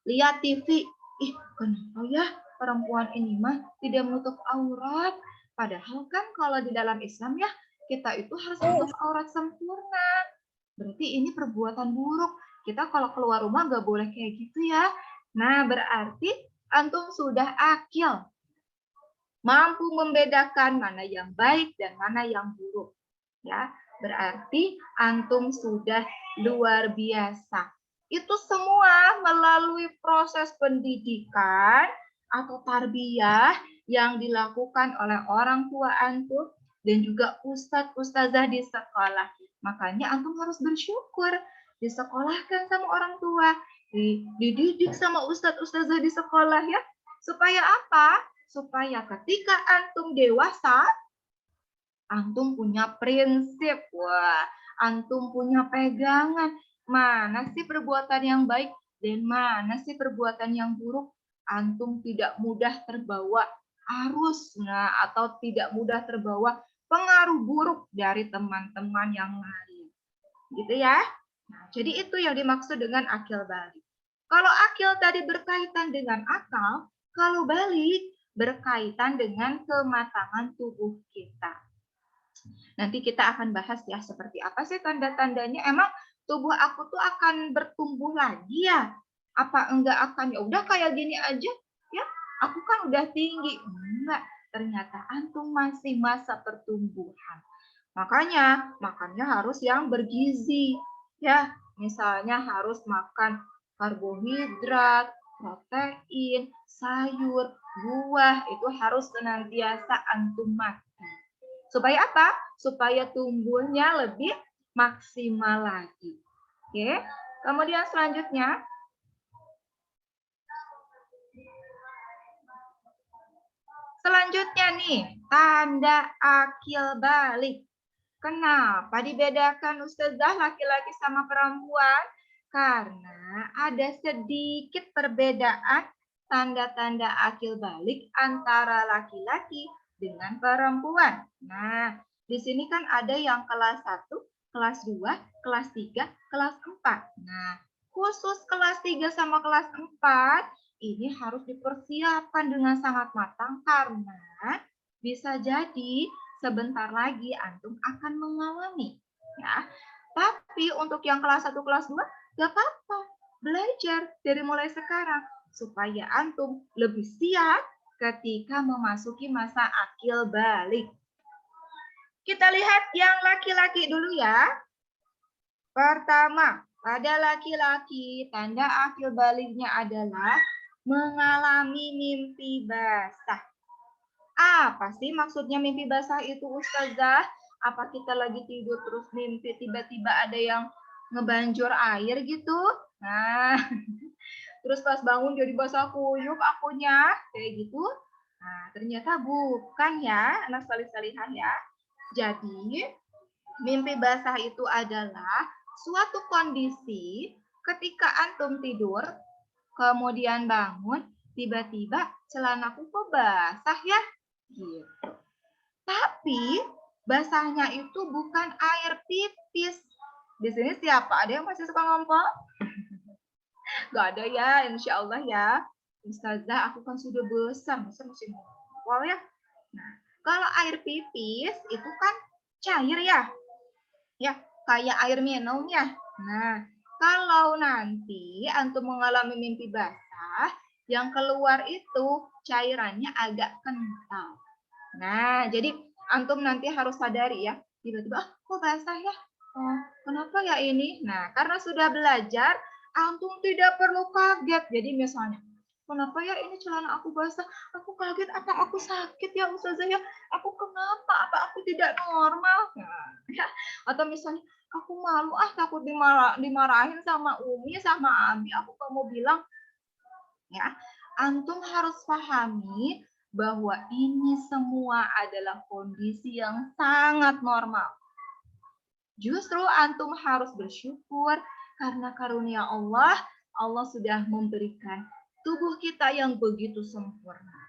lihat TV. Ih, kenapa ya perempuan ini mah tidak menutup aurat? Padahal kan kalau di dalam Islam ya, kita itu harus menutup aurat sempurna. Berarti ini perbuatan buruk. Kita kalau keluar rumah nggak boleh kayak gitu ya. Nah, berarti antum sudah akil. Mampu membedakan mana yang baik dan mana yang buruk. Ya, berarti antum sudah luar biasa. Itu semua melalui proses pendidikan atau tarbiyah yang dilakukan oleh orang tua antum dan juga ustadz-ustazah di sekolah. Makanya antum harus bersyukur disekolahkan sama orang tua, dididik sama ustadz-ustazah di sekolah ya. Supaya apa? Supaya ketika antum dewasa, antum punya prinsip. Wah, antum punya pegangan. Mana sih perbuatan yang baik dan mana sih perbuatan yang buruk? Antum tidak mudah terbawa arus, atau tidak mudah terbawa pengaruh buruk dari teman-teman yang lain. Gitu ya. Nah, jadi itu yang dimaksud dengan akil balik. Kalau akil tadi berkaitan dengan akal, kalau balik berkaitan dengan kematangan tubuh kita. Nanti kita akan bahas ya seperti apa sih tanda-tandanya. Emang tubuh aku tuh akan bertumbuh lagi ya? Apa enggak akan ya udah kayak gini aja ya? Aku kan udah tinggi. Enggak, ternyata antum masih masa pertumbuhan. Makanya makannya harus yang bergizi ya. Misalnya harus makan karbohidrat, protein, sayur, buah, itu harus senantiasa antum makan. Supaya apa? Supaya tumbuhnya lebih maksimal lagi. Oke. Kemudian selanjutnya, nih, tanda akil balik. Kenapa dibedakan Ustazah laki-laki sama perempuan? Karena ada sedikit perbedaan tanda-tanda akil balik antara laki-laki dengan perempuan. Nah, di sini kan ada yang kelas 1, kelas 2, kelas 3, kelas 4. Nah, khusus kelas 3 sama kelas 4 ini harus dipersiapkan dengan sangat matang karena bisa jadi sebentar lagi antum akan mengalami, ya. Tapi untuk yang kelas 1, kelas 2, gak apa-apa. Belajar dari mulai sekarang supaya antum lebih siap ketika memasuki masa akil balik. Kita lihat yang laki-laki dulu ya. Pertama, pada laki-laki tanda akil baliknya adalah mengalami mimpi basah. Apa sih maksudnya mimpi basah itu Ustazah? Apa kita lagi tidur terus mimpi tiba-tiba ada yang ngebanjur air gitu? Nah, terus pas bangun jadi basah kuyup akunya, kayak gitu. Nah, ternyata bukan ya, anak salih-salihah ya. Jadi, mimpi basah itu adalah suatu kondisi ketika antum tidur, kemudian bangun, tiba-tiba celanaku kok basah ya? Gitu. Tapi basahnya itu bukan air pipis. Di sini siapa? Ada yang masih suka ngompol? Gak ada ya, insya Allah ya. Ustazah, aku kan sudah besar, masa masih ngompol ya? Nah, kalau air pipis itu kan cair ya. Ya, kayak air minum ya. Nah, kalau nanti antum mengalami mimpi basah, yang keluar itu cairannya agak kental. Nah, jadi antum nanti harus sadari ya, tiba-tiba, kok basah ya? Oh, kenapa ya ini? Nah, karena sudah belajar, antum tidak perlu kaget. Jadi misalnya, kenapa ya ini celana aku basah? Aku kaget, apa aku sakit ya Ustazah ya? Aku kenapa? Apa aku tidak normal? Nah, ya. Atau misalnya, aku malu takut dimarahin sama Umi, sama Abi. Aku mau bilang, ya, antum harus pahami bahwa ini semua adalah kondisi yang sangat normal. Justru antum harus bersyukur karena karunia Allah, Allah sudah memberikan tubuh kita yang begitu sempurna.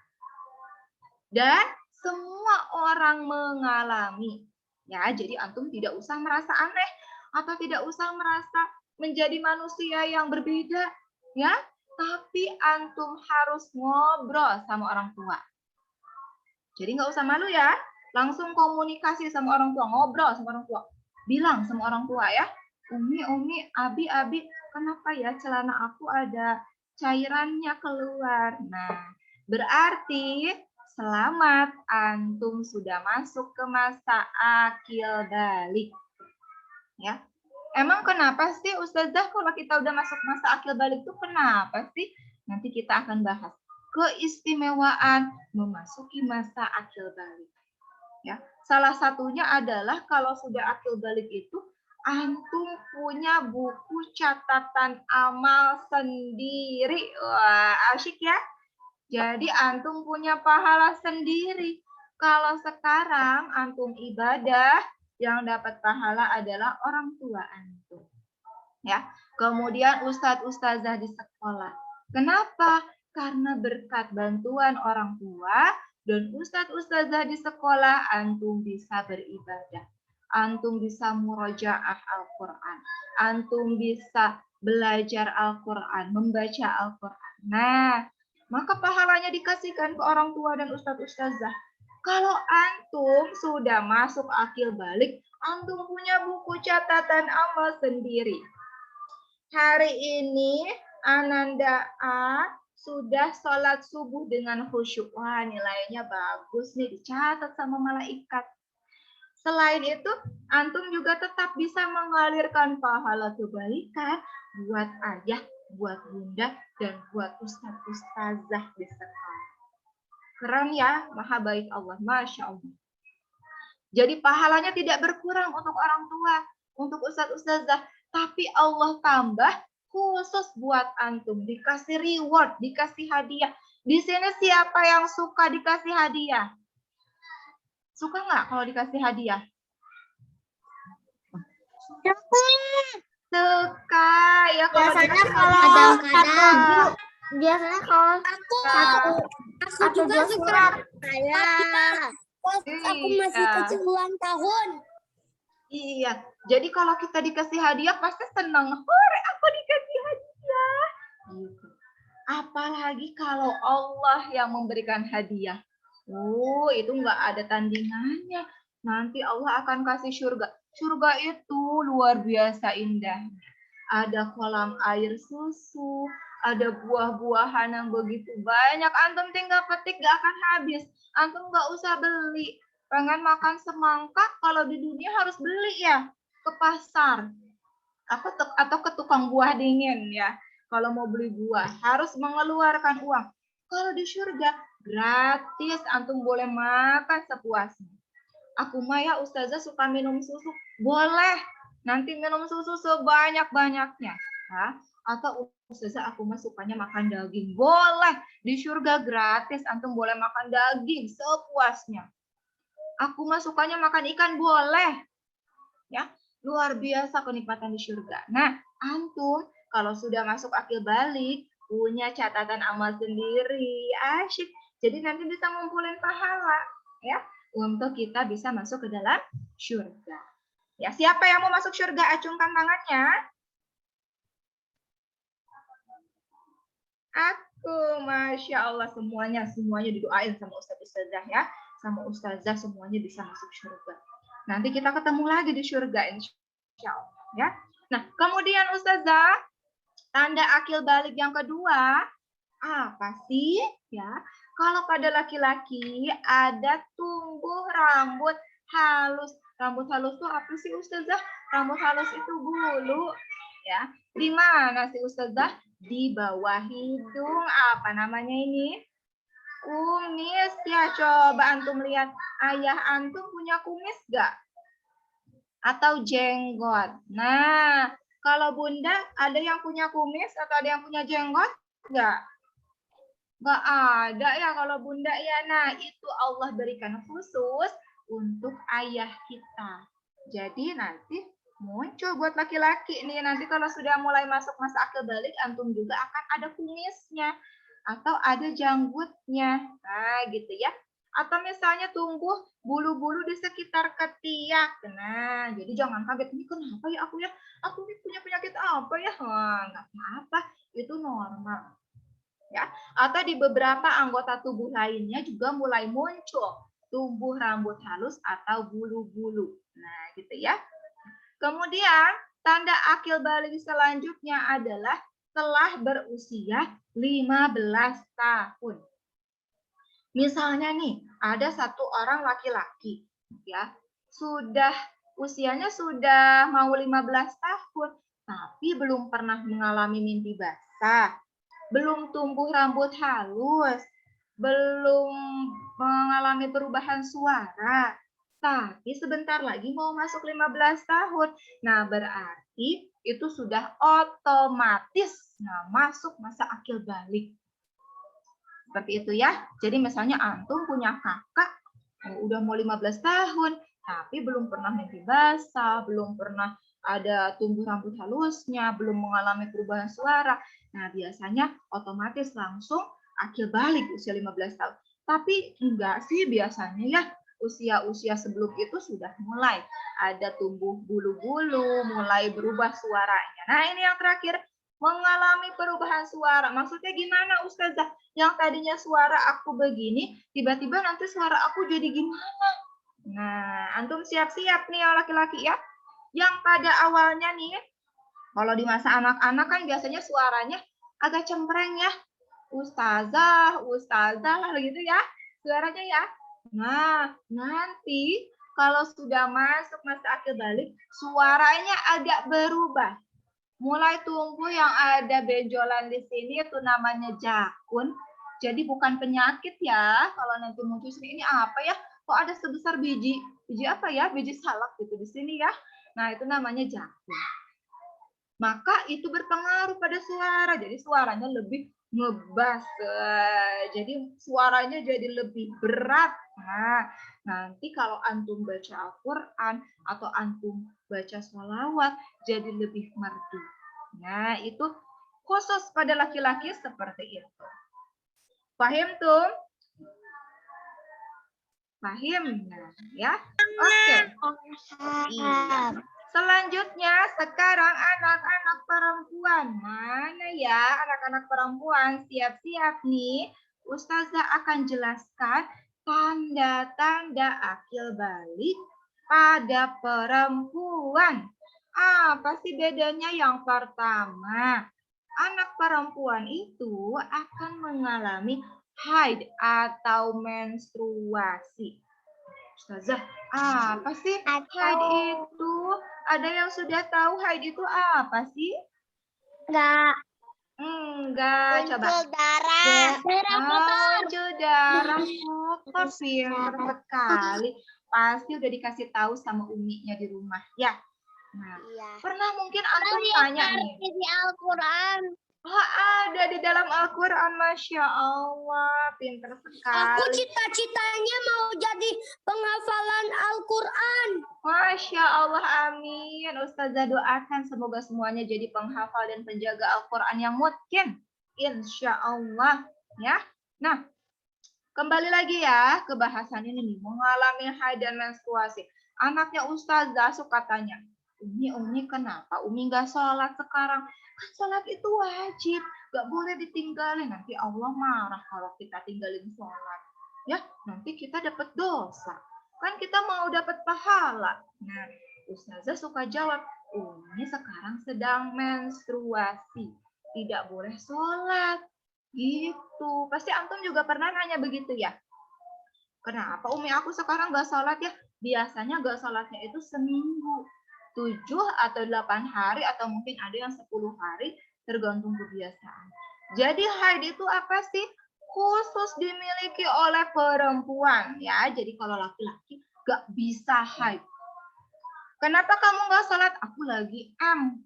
Dan semua orang mengalami. Ya, jadi antum tidak usah merasa aneh atau tidak usah merasa menjadi manusia yang berbeda, ya. Tapi antum harus ngobrol sama orang tua. Jadi nggak usah malu ya, langsung komunikasi sama orang tua, ngobrol sama orang tua. Bilang sama orang tua ya, Umi, Abi, kenapa ya celana aku ada cairannya keluar? Nah, berarti selamat antum sudah masuk ke masa akil balik. Ya. Emang kenapa sih Ustazah kalau kita udah masuk masa akil balik itu kenapa sih? Nanti kita akan bahas keistimewaan memasuki masa akil balik. Ya, salah satunya adalah kalau sudah akil balik itu antum punya buku catatan amal sendiri. Wah, asyik ya. Jadi antum punya pahala sendiri. Kalau sekarang antum ibadah, yang dapat pahala adalah orang tua antum. Ya. Kemudian ustadz-ustazah di sekolah. Kenapa? Karena berkat bantuan orang tua dan ustadz-ustazah di sekolah, antum bisa beribadah. Antum bisa murojaah Al-Quran. Antum bisa belajar Al-Quran, membaca Al-Quran. Nah, maka pahalanya dikasihkan ke orang tua dan ustadz-ustazah. Kalau antum sudah masuk akil balik, antum punya buku catatan amal sendiri. Hari ini Ananda A sudah sholat subuh dengan khusyuk. Wah, nilainya bagus nih, dicatat sama malaikat. Selain itu, antum juga tetap bisa mengalirkan pahala kebaikan buat ayah, buat bunda, dan buat ustadz-ustazah di sekolah. Keren ya, maha baik Allah, Masya Allah. Jadi pahalanya tidak berkurang untuk orang tua, untuk ustadz-ustazah, tapi Allah tambah khusus buat antum, dikasih reward, dikasih hadiah. Di sini siapa yang suka dikasih hadiah? Suka nggak kalau dikasih hadiah? Suka ya kalau Biasanya dikasih kalau hadiah. biasanya kalau aku juga suka saya pas aku masih Iya. kecil ulang tahun. Iya, jadi kalau kita dikasih hadiah pasti senang. Hore, aku dikasih hadiah. Gitu. Apalagi kalau Allah yang memberikan hadiah. Itu nggak ada tandingannya. Nanti Allah akan kasih surga. Surga itu luar biasa indah. Ada kolam air susu, ada buah-buahan yang begitu banyak. Antum tinggal petik gak akan habis. Antum nggak usah beli. Pengen makan semangka, kalau di dunia harus beli ya ke pasar atau ke tukang buah dingin ya. Kalau mau beli buah harus mengeluarkan uang. Kalau di surga gratis, antum boleh makan sepuasnya. Aku mah ya Ustazah suka minum susu, boleh. Nanti minum susu sebanyak-banyaknya. Ya. Atau Ustazah aku mah sukanya makan daging, boleh. Di surga gratis, antum boleh makan daging sepuasnya. Aku mah sukanya makan ikan, boleh. Ya, luar biasa kenikmatan di surga. Nah, antum kalau sudah masuk akil balik, punya catatan amal sendiri, asyik. Jadi nanti bisa ngumpulin pahala, ya, untuk kita bisa masuk ke dalam surga. Ya, siapa yang mau masuk surga? Acungkan tangannya. Aku, masya Allah, semuanya didoain sama Ustazah ya, sama Ustazah semuanya bisa masuk surga. Nanti kita ketemu lagi di surga, insya Allah ya. Nah, kemudian Ustazah, tanda akil balik yang kedua apa sih ya? Kalau pada laki-laki ada tumbuh rambut halus. Rambut halus itu apa sih Ustazah? Rambut halus itu bulu ya. Di mana sih Ustazah? Di bawah hidung. Apa namanya ini? Kumis ya. Coba antum lihat. Ayah antum punya kumis gak? Atau jenggot. Nah, kalau bunda ada yang punya kumis atau ada yang punya jenggot? Enggak. Enggak ada ya kalau bunda ya. Nah, itu Allah berikan khusus untuk ayah kita. Jadi nanti muncul buat laki-laki nih. Nanti kalau sudah mulai masuk masa akil balik, antum juga akan ada kumisnya atau ada janggutnya. Nah, gitu ya. Atau misalnya tumbuh bulu-bulu di sekitar ketiak. Nah, jadi jangan kaget. Ini kenapa ya aku ya? Aku ini punya penyakit apa ya? Wah, nggak apa-apa. Itu normal. Ya. Atau di beberapa anggota tubuh lainnya juga mulai muncul tumbuh rambut halus atau bulu-bulu. Nah, gitu ya. Kemudian, tanda akil balik selanjutnya adalah telah berusia 15 tahun. Misalnya nih, ada satu orang laki-laki ya, usianya sudah mau 15 tahun, tapi belum pernah mengalami mimpi basah, belum tumbuh rambut halus, belum mengalami perubahan suara, tapi sebentar lagi mau masuk 15 tahun. Nah, berarti itu sudah otomatis masuk masa akil balik. Seperti itu ya. Jadi misalnya antum punya kakak udah mau 15 tahun, tapi belum pernah mimpi basah, belum pernah ada tumbuh rambut halusnya, belum mengalami perubahan suara. Nah, biasanya otomatis langsung akil balik usia 15 tahun. Tapi enggak sih biasanya ya. Usia-usia sebelum itu sudah mulai ada tumbuh bulu-bulu, mulai berubah suaranya. Nah, ini yang terakhir, mengalami perubahan suara. Maksudnya gimana Ustazah? Yang tadinya suara aku begini, tiba-tiba nanti suara aku jadi gimana? Nah, antum siap-siap nih ya laki-laki ya. Yang pada awalnya nih, kalau di masa anak-anak kan biasanya suaranya agak cempreng ya. Ustazah gitu ya. Suaranya ya. Nah, nanti kalau sudah masuk masa akil balik, suaranya agak berubah. Mulai tumbuh yang ada benjolan di sini itu namanya jakun. Jadi bukan penyakit ya. Kalau nanti muncul sini, ini apa ya? Kok ada sebesar biji apa ya? Biji salak gitu di sini ya. Nah, itu namanya jakun. Maka itu berpengaruh pada suara. Jadi suaranya lebih ngebas. Jadi suaranya jadi lebih berat. Nah, Nanti kalau antum baca Al-Quran atau antum baca sholawat jadi lebih merdu. Nah, itu khusus pada laki-laki seperti itu. Paham tuh? Paham? Nah, ya. Oke. Iya. Selanjutnya sekarang anak-anak perempuan. Mana ya anak-anak perempuan? Siap-siap nih. Ustazah akan jelaskan tanda-tanda akil balik pada perempuan. Apa sih bedanya? Yang pertama, anak perempuan itu akan mengalami haid atau menstruasi. Ustazah, apa sih haid itu? Ada yang sudah tahu haid itu apa sih? Enggak, coba. Muncul darah kotor, pinter sekali. Pasti udah dikasih tahu sama uminya di rumah, ya. Nah, pernah mungkin antum tanya nih. Di Al-Quran. Oh, ada di dalam Al-Quran, Masya Allah, pinter sekali. Aku cita-citanya mau jadi penghafalan Al-Quran. Masya Allah, amin. Ustazah doakan semoga semuanya jadi penghafal dan penjaga Al-Quran yang mungkin. Insya Allah. Ya. Nah, kembali lagi ya ke bahasan ini nih. Mengalami haid dan menstruasi. Anaknya Ustazah suka tanya, Umi kenapa Umi nggak sholat sekarang? Kan sholat itu wajib. Nggak boleh ditinggalin. Nanti Allah marah kalau kita tinggalin sholat. Ya, nanti kita dapat dosa. Kan kita mau dapat pahala. Nah, Ustazah suka jawab, Umi sekarang sedang menstruasi. Tidak boleh sholat. Gitu. Pasti antum juga pernah nanya begitu ya. Kenapa Umi aku sekarang nggak sholat ya? Biasanya nggak sholatnya itu seminggu. 7 atau 8 hari atau mungkin ada yang 10 hari tergantung kebiasaan. Jadi haid itu apa sih? Khusus dimiliki oleh perempuan ya. Jadi kalau laki-laki nggak bisa haid. Kenapa kamu nggak sholat? Aku lagi M.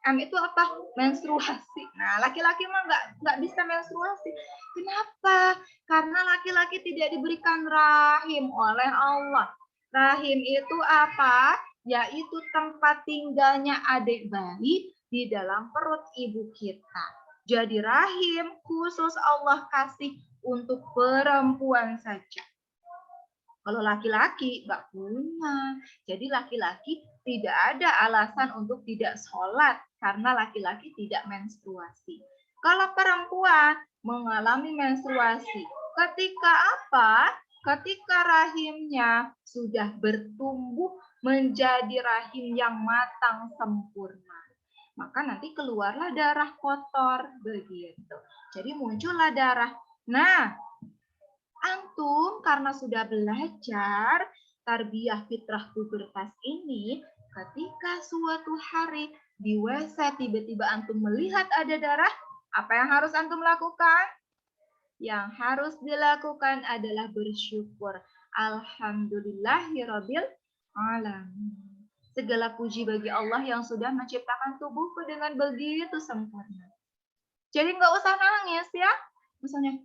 M itu apa? Menstruasi. Nah, laki-laki mah nggak bisa menstruasi. Kenapa? Karena laki-laki tidak diberikan rahim oleh Allah. Rahim itu apa? Yaitu tempat tinggalnya adik bayi di dalam perut ibu kita. Jadi rahim khusus Allah kasih untuk perempuan saja. Kalau laki-laki nggak punya. Jadi laki-laki tidak ada alasan untuk tidak sholat karena laki-laki tidak menstruasi. Kalau perempuan mengalami menstruasi, ketika apa? Ketika rahimnya sudah bertumbuh menjadi rahim yang matang sempurna. Maka nanti keluarlah darah kotor begitu. Jadi muncullah darah. Nah, antum karena sudah belajar tarbiyah fitrah pubertas ini, ketika suatu hari di WC tiba-tiba antum melihat ada darah, apa yang harus antum lakukan? Yang harus dilakukan adalah bersyukur. Alhamdulillahirabbil alamin. Segala puji bagi Allah yang sudah menciptakan tubuhku dengan begitu sempurna. Jadi nggak usah nangis ya. Misalnya,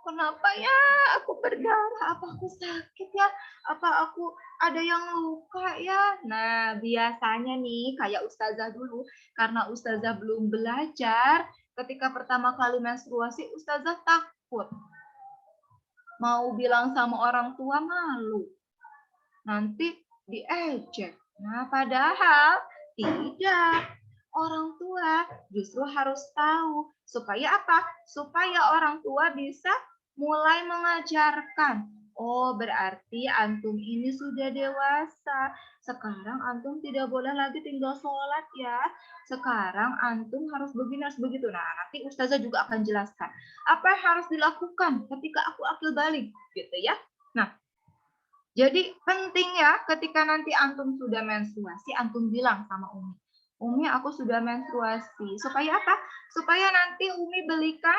kenapa ya aku berdarah? Apa aku sakit ya? Apa aku ada yang luka ya? Nah, biasanya nih kayak Ustazah dulu. Karena Ustazah belum belajar, ketika pertama kali menstruasi, Ustazah takut. Mau bilang sama orang tua malu. Nanti diejek. Nah, padahal tidak. Orang tua justru harus tahu. Supaya apa? Supaya orang tua bisa mulai mengajarkan. Oh, berarti antum ini sudah dewasa. Sekarang antum tidak boleh lagi tinggal sholat ya. Sekarang antum harus begini, harus begitu. Nah, nanti Ustazah juga akan jelaskan. Apa yang harus dilakukan ketika aku akil balik. Gitu ya. Nah, jadi penting ya ketika nanti antum sudah menstruasi, antum bilang sama Umi. Umi, aku sudah menstruasi. Supaya apa? Supaya nanti Umi belikan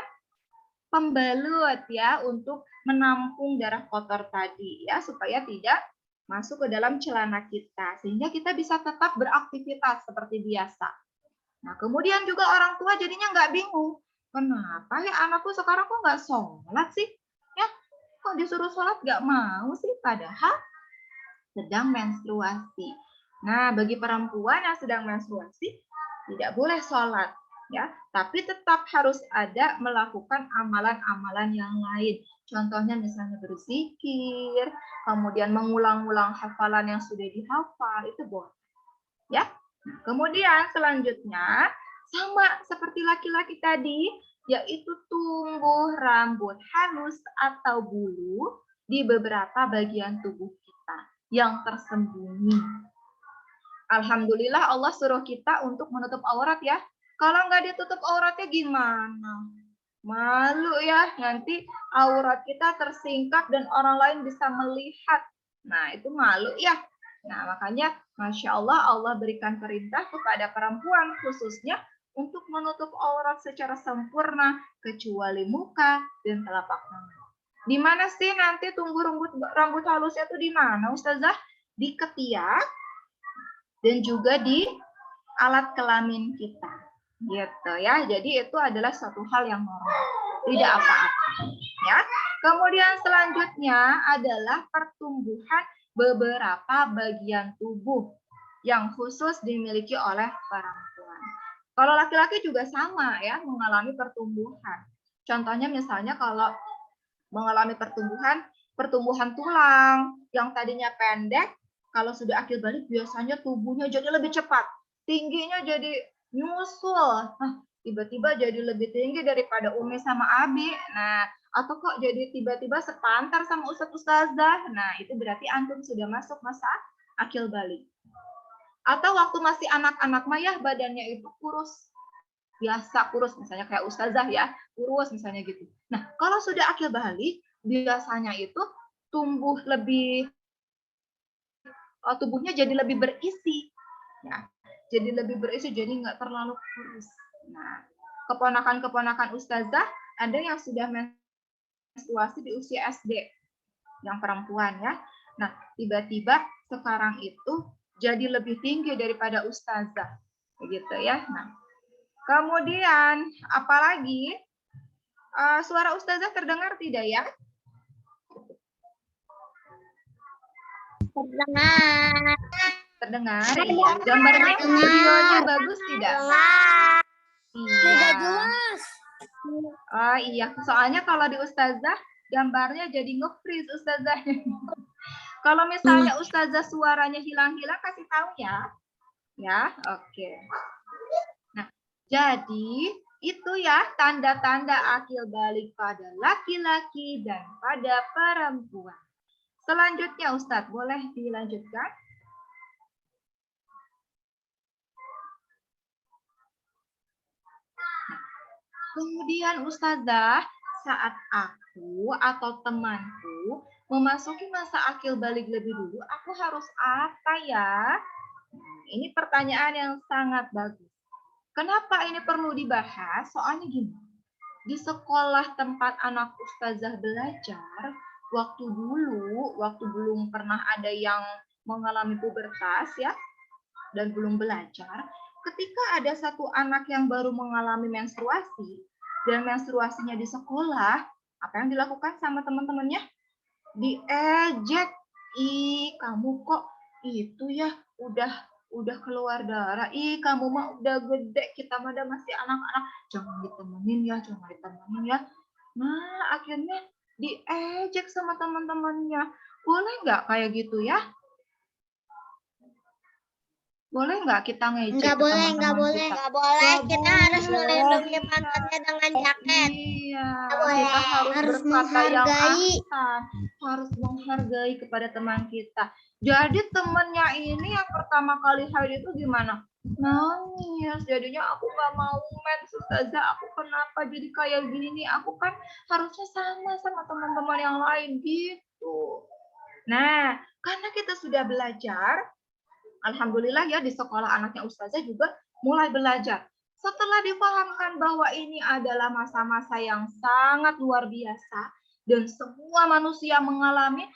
pembalut ya untuk menampung darah kotor tadi ya supaya tidak masuk ke dalam celana kita sehingga kita bisa tetap beraktivitas seperti biasa. Nah, kemudian juga orang tua jadinya nggak bingung. Kenapa ya anakku sekarang kok nggak sholat sih? Ya, kok disuruh sholat nggak mau sih, padahal sedang menstruasi. Nah, bagi perempuan yang sedang menstruasi tidak boleh sholat, ya, tapi tetap harus ada melakukan amalan-amalan yang lain. Contohnya misalnya berzikir, kemudian mengulang-ulang hafalan yang sudah dihafal, itu boleh. Ya. Nah, kemudian selanjutnya sama seperti laki-laki tadi, yaitu tumbuh rambut halus atau bulu di beberapa bagian tubuh kita yang tersembunyi. Alhamdulillah Allah suruh kita untuk menutup aurat ya. Kalau nggak ditutup auratnya gimana? Malu ya, nanti aurat kita tersingkap dan orang lain bisa melihat. Nah, itu malu ya. Nah, makanya Masya Allah, Allah berikan perintah kepada perempuan khususnya untuk menutup aurat secara sempurna, kecuali muka dan telapak tangan. Di mana sih nanti tumbuh rambut halusnya itu di mana, Ustazah? Di ketiak dan juga di alat kelamin kita. Gitu ya. Jadi itu adalah suatu hal yang normal, tidak apa-apa ya. Kemudian selanjutnya adalah pertumbuhan beberapa bagian tubuh yang khusus dimiliki oleh perempuan. Kalau laki-laki juga sama ya, mengalami pertumbuhan. Contohnya misalnya kalau mengalami pertumbuhan tulang yang tadinya pendek, kalau sudah akil balik biasanya tubuhnya jadi lebih cepat, tingginya jadi nyusul. Tiba-tiba jadi lebih tinggi daripada Umi sama Abi. Nah, atau kok jadi tiba-tiba sepantar sama ustadz-ustazah. Nah, itu berarti antum sudah masuk masa akil balik. Atau waktu masih anak-anak mah ya badannya itu kurus. Biasa kurus misalnya kayak ustazah ya, kurus misalnya gitu. Nah, kalau sudah akil balik biasanya itu tubuhnya jadi lebih berisi. Ya, jadi lebih berisi, jadi nggak terlalu kurus. Nah, keponakan-keponakan ustazah ada yang sudah menstruasi di usia SD, yang perempuan ya. Nah, tiba-tiba sekarang itu jadi lebih tinggi daripada ustazah, begitu ya. Nah, kemudian apalagi suara ustazah terdengar tidak ya? Terdengar. Terdengar. Iya. Gambarnya videonya bagus tidak? Iya. Jelas. Oh iya, soalnya kalau di ustazah gambarnya jadi nge-freeze ustazah. Kalau misalnya ustazah suaranya hilang-hilang kasih tahu ya. Ya, oke. Nah, jadi itu ya tanda-tanda akil balik pada laki-laki dan pada perempuan. Selanjutnya Ustadz, boleh dilanjutkan? Kemudian Ustazah, saat aku atau temanku memasuki masa akil balik lebih dulu, aku harus apa ya? Ini pertanyaan yang sangat bagus. Kenapa ini perlu dibahas? Soalnya gini, di sekolah tempat anak Ustazah belajar, waktu belum pernah ada yang mengalami pubertas ya, dan belum belajar, ketika ada satu anak yang baru mengalami menstruasi, dan menstruasinya di sekolah, apa yang dilakukan sama teman-temannya? Diejek. Ih, kamu kok itu ya udah keluar darah. Ih, kamu mah udah gede, kita mah masih anak-anak. Jangan ditemenin ya. Nah, akhirnya diejek sama teman-temannya. Boleh nggak kayak gitu ya? Boleh nggak kita ngejek Nggak boleh, nggak boleh, kita? nggak boleh. Kita harus melindungi pantatnya dengan jaket. Iya, boleh. kita Harus berkata yang menghargai. ahsan, harus menghargai kepada teman kita. Jadi temennya ini yang pertama kali haid itu gimana? Nangis, jadinya aku nggak mau mens, Ustazah, aku kenapa jadi kayak gini? Aku kan harusnya sama teman-teman yang lain gitu. Nah, karena kita sudah belajar, alhamdulillah ya di sekolah anaknya Ustazah juga mulai belajar. Setelah dipahamkan bahwa ini adalah masa-masa yang sangat luar biasa dan semua manusia mengalami,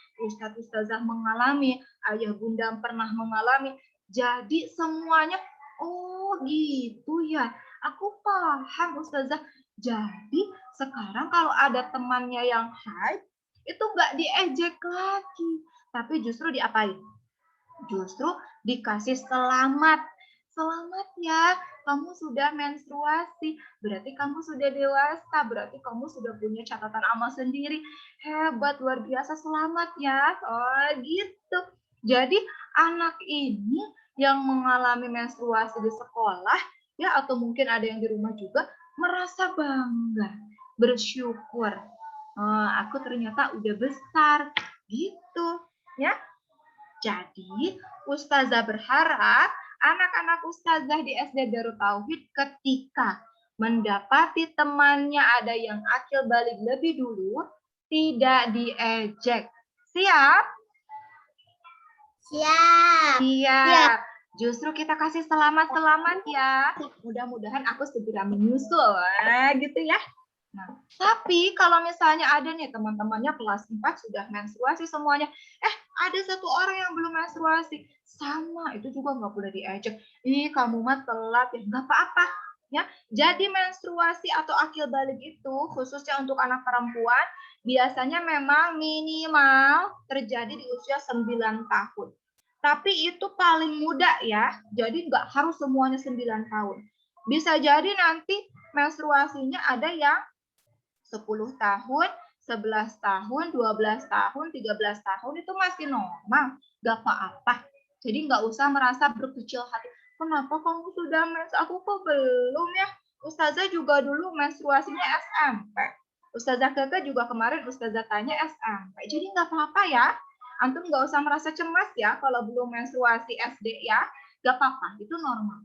Ustazah mengalami, ayah bunda pernah mengalami, jadi semuanya, oh gitu ya, aku paham Ustazah. Jadi sekarang kalau ada temannya yang haid, itu nggak diejek lagi, tapi justru diapain? Justru dikasih selamat. Selamat ya, kamu sudah menstruasi, berarti kamu sudah dewasa, berarti kamu sudah punya catatan amal sendiri. Hebat, luar biasa, selamat ya. Oh gitu. Jadi anak ini yang mengalami menstruasi di sekolah, ya atau mungkin ada yang di rumah juga, merasa bangga, bersyukur. Aku ternyata udah besar, gitu ya. Jadi, Ustazah berharap anak-anak Ustazah di SD Darut Tauhid ketika mendapati temannya ada yang akil balik lebih dulu, tidak diejek. Siap? Siap. Siap. Justru kita kasih selamat-selamat ya. Mudah-mudahan aku segera menyusul. Gitu ya. Nah, tapi kalau misalnya ada nih teman-temannya kelas 4 sudah menstruasi semuanya, ada satu orang yang belum menstruasi, sama itu juga nggak boleh diejek. Ih, kamu mah telat ya, nggak apa-apa. Ya, jadi menstruasi atau akil balik itu khususnya untuk anak perempuan biasanya memang minimal terjadi di usia 9 tahun. Tapi itu paling muda ya, jadi nggak harus semuanya 9 tahun. Bisa jadi nanti menstruasinya ada yang 10 tahun, 11 tahun, 12 tahun, 13 tahun itu masih normal, nggak apa-apa. Jadi nggak usah merasa berkecil hati. Kenapa kamu sudah mens? Aku kok belum ya? Ustazah juga dulu menstruasinya SMP. Ustazah Keke juga kemarin Ustazah tanya SMP. Jadi nggak apa-apa ya. Antum nggak usah merasa cemas ya kalau belum menstruasi SD ya. Nggak apa-apa, itu normal.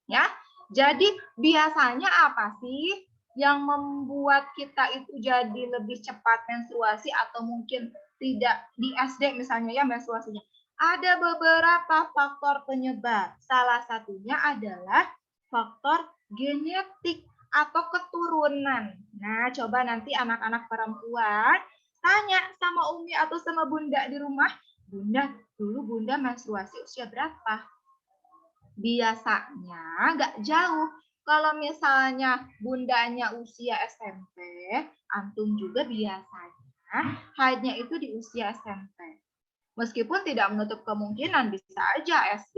Ya, jadi biasanya apa sih yang membuat kita itu jadi lebih cepat menstruasi atau mungkin tidak di SD misalnya ya menstruasinya? Ada beberapa faktor penyebab. Salah satunya adalah faktor genetik atau keturunan. Nah, coba nanti anak-anak perempuan tanya sama Umi atau sama Bunda di rumah, Bunda, dulu Bunda menstruasi usia berapa? Biasanya nggak jauh. Kalau misalnya bundanya usia SMP, antum juga biasanya haidnya itu di usia SMP. Meskipun tidak menutup kemungkinan bisa aja SD.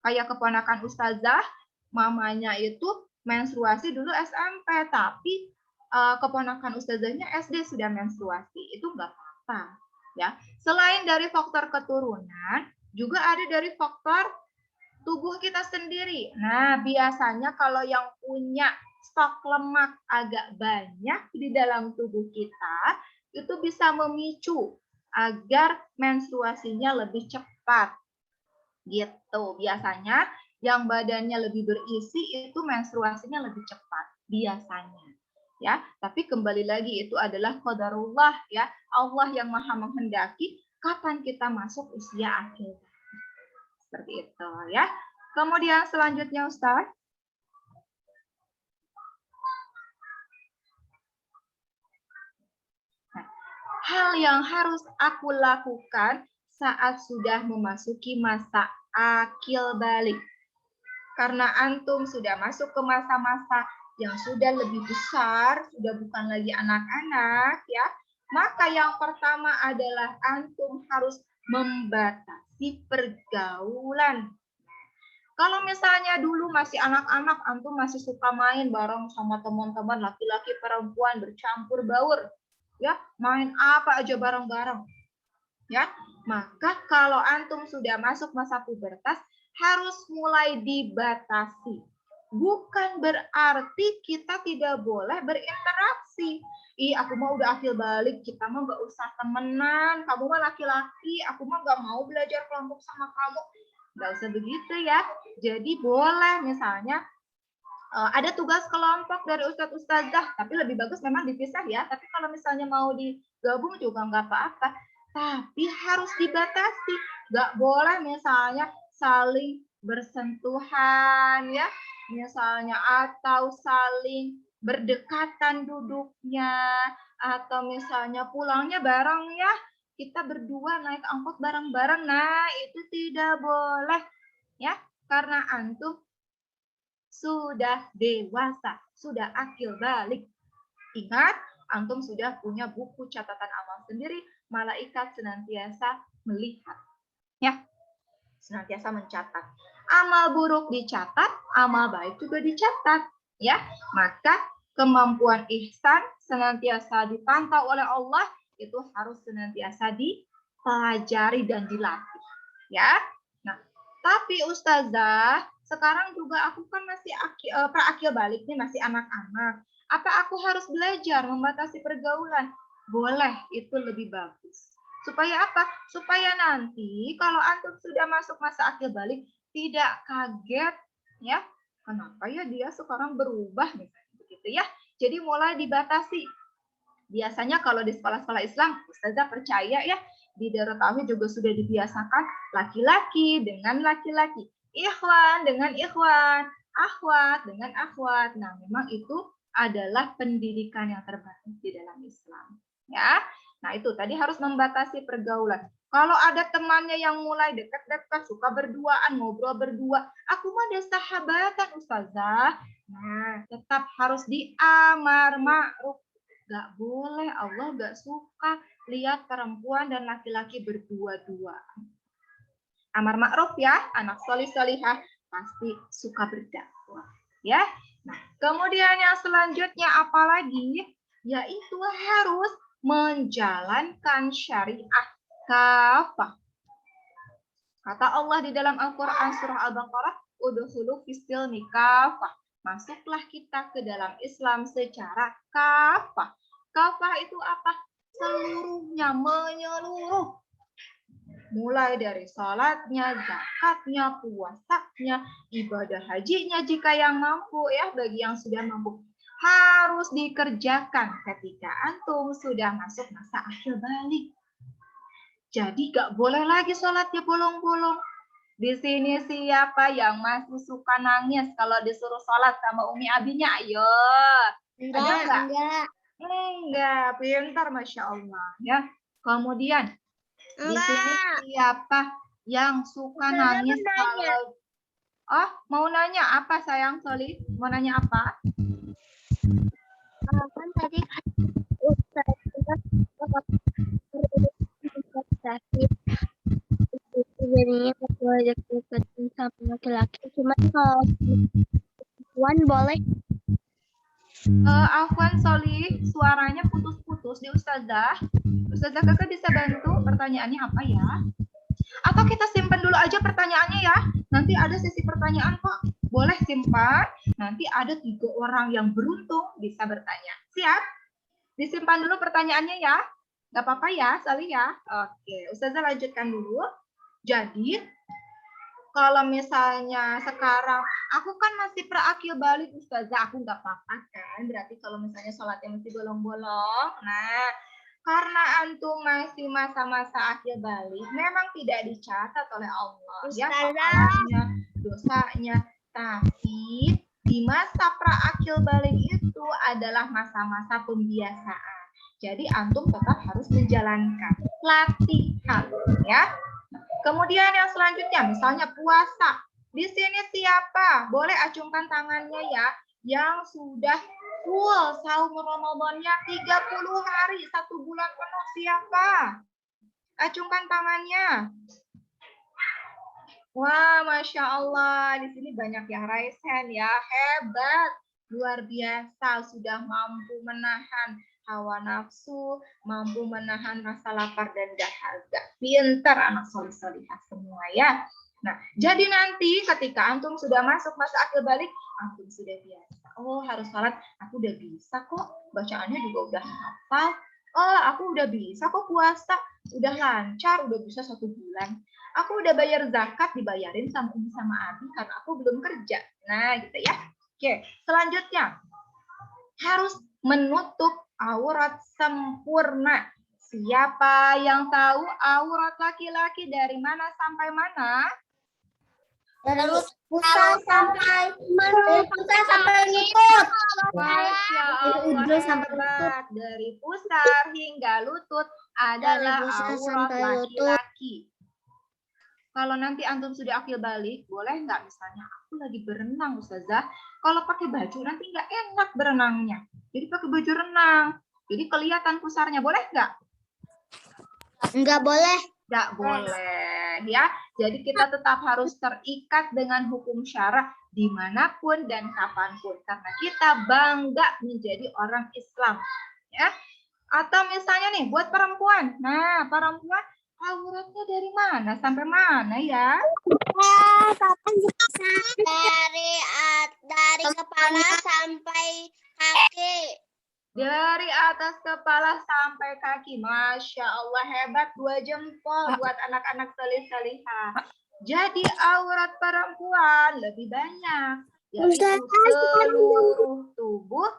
Kayak keponakan Ustazah, mamanya itu menstruasi dulu SMP, tapi keponakan Ustazahnya SD sudah menstruasi. Itu nggak apa-apa. Ya. Selain dari faktor keturunan, juga ada dari faktor tubuh kita sendiri. Nah, biasanya kalau yang punya stok lemak agak banyak di dalam tubuh kita, itu bisa memicu agar menstruasinya lebih cepat. Gitu. Biasanya yang badannya lebih berisi itu menstruasinya lebih cepat biasanya. Ya, tapi kembali lagi itu adalah qadarullah ya. Allah yang Maha menghendaki kapan kita masuk usia akhir. Seperti itu ya. Kemudian selanjutnya Ustaz. Nah, hal yang harus aku lakukan saat sudah memasuki masa akil balik. Karena antum sudah masuk ke masa-masa yang sudah lebih besar, sudah bukan lagi anak-anak ya. Maka yang pertama adalah antum harus membatasi pergaulan. Kalau misalnya dulu masih anak-anak, antum masih suka main bareng sama teman-teman laki-laki perempuan bercampur baur. Ya, main apa aja bareng-bareng. Ya, maka kalau antum sudah masuk masa pubertas harus mulai dibatasi. Bukan berarti kita tidak boleh berinteraksi. Ih, aku mah udah akil balik, kita mah nggak usah temenan. Kamu mah laki-laki, aku mah nggak mau belajar kelompok sama kamu. Nggak usah begitu ya. Jadi boleh misalnya ada tugas kelompok dari Ustadz Ustazah, tapi lebih bagus memang dipisah ya. Tapi kalau misalnya mau digabung juga nggak apa-apa. Tapi harus dibatasi. Nggak boleh misalnya saling bersentuhan ya. Misalnya atau saling berdekatan duduknya. Atau misalnya pulangnya bareng ya. Kita berdua naik angkot bareng-bareng. Nah, itu tidak boleh. Ya, karena antum sudah dewasa, sudah akil balik. Ingat, antum sudah punya buku catatan amal sendiri, malaikat senantiasa melihat. Ya, senantiasa mencatat. Amal buruk dicatat, amal baik juga dicatat. Ya, maka kemampuan ihsan senantiasa dipantau oleh Allah, itu harus senantiasa dipelajari dan dilatih. Ya, nah, tapi Ustazah, sekarang juga aku kan masih pra-akil balik nih, masih anak-anak. Apa aku harus belajar membatasi pergaulan? Boleh, itu lebih bagus. Supaya apa? Supaya nanti kalau antum sudah masuk masa akil balik, tidak kaget, ya. Kenapa ya dia sekarang berubah, misalnya begitu ya. Jadi mulai dibatasi. Biasanya kalau di sekolah-sekolah Islam, Ustazah percaya ya, di Darut Tauhid juga sudah dibiasakan laki-laki dengan laki-laki, ikhwan dengan ikhwan, akhwat dengan akhwat. Nah, memang itu adalah pendidikan yang terbaik di dalam Islam. Ya, nah itu tadi harus membatasi pergaulan. Kalau ada temannya yang mulai dekat-dekat, suka berduaan, ngobrol berdua, aku mah ada sahabatan Ustazah. Nah, tetap harus diamar ma'ruf. Gak boleh, Allah gak suka lihat perempuan dan laki-laki berdua-duaan. Amar ma'ruf ya, anak solih-solihah pasti suka berdakwah. Ya, nah kemudian yang selanjutnya apalagi? Yaitu harus menjalankan syariah kafah. Kata Allah di dalam Al-Quran surah Al-Baqarah, udkhulu fis-silmi kafah. Masuklah kita ke dalam Islam secara kafah. Kafah itu apa? Seluruhnya, menyeluruh. Mulai dari salatnya, zakatnya, puasanya, ibadah hajinya jika yang mampu ya, bagi yang sudah mampu. Harus dikerjakan ketika antum sudah masuk masa akhir balik. Jadi gak boleh lagi sholatnya bolong-bolong. Di sini siapa yang masih suka nangis kalau disuruh sholat sama Umi Abinya? Ayo. Enggak. Enggak, pintar Masya Allah. Ya. Kemudian, di sini siapa yang suka nangis kalau... Oh, mau nanya apa sayang Soli? Mau nanya apa? Kan tadi sakit. Jadinya aku ajak deketin sama laki-laki. Cuman kalau perempuan boleh. Afwan Soli, suaranya putus-putus di Ustazah. Ustazah kakak bisa bantu pertanyaannya apa ya? Atau kita simpan dulu aja pertanyaannya ya. Nanti ada sesi pertanyaan kok. Boleh simpan. Nanti ada 3 orang yang beruntung bisa bertanya. Siap? Disimpan dulu pertanyaannya ya. Gak apa-apa ya, Soli ya. Oke, Ustazah lanjutkan dulu. Jadi, kalau misalnya sekarang, aku kan masih pra-akil balik Ustazah, aku nggak apa-apa kan. Berarti kalau misalnya sholatnya masih bolong-bolong. Nah, karena antum masih masa-masa akhir balik, memang tidak dicatat oleh Allah. Ya, pahalanya, dosanya. Tapi, di masa pra-akil balik itu adalah masa-masa pembiasaan. Jadi, antum tetap harus menjalankan latihan. Ya. Kemudian yang selanjutnya, misalnya puasa. Di sini siapa? Boleh acungkan tangannya ya. Yang sudah full saum Ramadannya 30 hari, 1 bulan penuh. Siapa? Acungkan tangannya. Wah, Masya Allah. Di sini banyak yang raise hand ya. Hebat. Luar biasa. Sudah mampu menahan hawa nafsu, mampu menahan rasa lapar dan dahaga. Pintar anak solih-solihah semua ya. Nah, jadi nanti ketika antum sudah masuk masa akhir balik, antum sudah biasa. Oh, harus sholat, aku udah bisa kok. Bacaannya juga udah hafal. Oh, aku udah bisa kok puasa. Udah lancar, udah bisa 1 bulan. Aku udah bayar zakat, dibayarin sama Umi sama Abi karena aku belum kerja. Nah, gitu ya. Oke, selanjutnya. Harus menutup aurat sempurna. Siapa yang tahu aurat laki-laki dari mana sampai mana? Dari pusat sampai lutut. Masya Allah, hebat. Dari pusar hingga lutut adalah aurat laki-laki. Kalau nanti antum sudah akil balik, boleh nggak misalnya aku lagi berenang Ustazah, kalau pakai baju nanti nggak enak berenangnya. Jadi pakai baju renang. Jadi kelihatan pusarnya, boleh nggak? Enggak boleh. Nggak boleh ya. Jadi kita tetap harus terikat dengan hukum syara dimanapun dan kapanpun. Karena kita bangga menjadi orang Islam. Ya. Atau misalnya nih buat perempuan. Nah, perempuan auratnya dari mana sampai mana ya? Dari kepala sampai kaki. Dari atas kepala sampai kaki. Masya Allah, hebat. 2 jempol buat anak-anak salih-salihah. Jadi aurat perempuan lebih banyak. Yaitu seluruh tubuh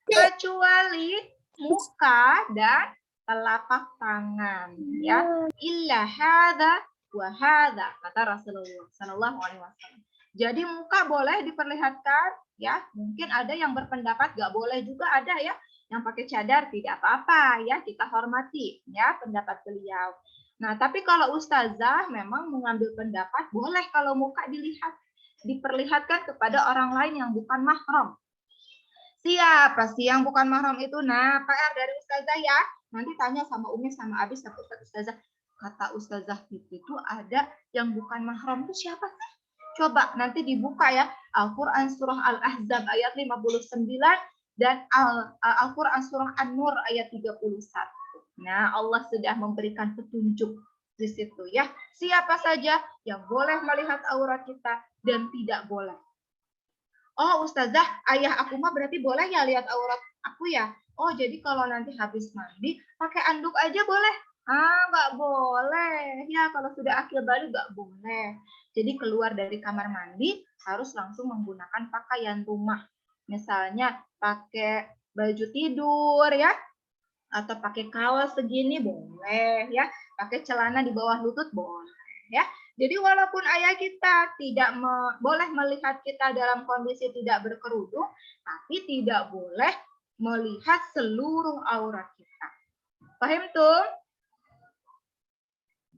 kecuali muka dan telapak tangan. Ya, illa hadza wa hadza, kata Rasulullah Sallallahu Alaihi Wasallam. Jadi muka boleh diperlihatkan, ya. Mungkin ada yang berpendapat nggak boleh juga, ada ya yang pakai cadar, tidak apa-apa ya, kita hormati ya pendapat beliau. Nah, tapi kalau ustazah memang mengambil pendapat boleh kalau muka diperlihatkan kepada orang lain yang bukan mahram. Siapa sih yang bukan mahram itu? Nah, PR dari ustazah ya. Nanti tanya sama Umi sama Abi sama ustazah. Kata ustazah itu ada yang bukan mahram itu siapa sih? Coba nanti dibuka ya, Al-Quran surah Al-Ahzab ayat 59 dan Al-Quran surah An-Nur ayat 31. Nah, Allah sudah memberikan petunjuk di situ ya. Siapa saja yang boleh melihat aurat kita dan tidak boleh. Oh, ustazah, ayah aku mah berarti boleh ya lihat aurat aku ya? Oh, jadi kalau nanti habis mandi pakai anduk aja boleh? Ah, nggak boleh. Ya, kalau sudah akil balik nggak boleh. Jadi keluar dari kamar mandi harus langsung menggunakan pakaian rumah. Misalnya pakai baju tidur ya, atau pakai kaos segini boleh ya, pakai celana di bawah lutut boleh ya. Jadi walaupun ayah kita tidak boleh melihat kita dalam kondisi tidak berkerudung, tapi tidak boleh melihat seluruh aurat kita. Paham tuh?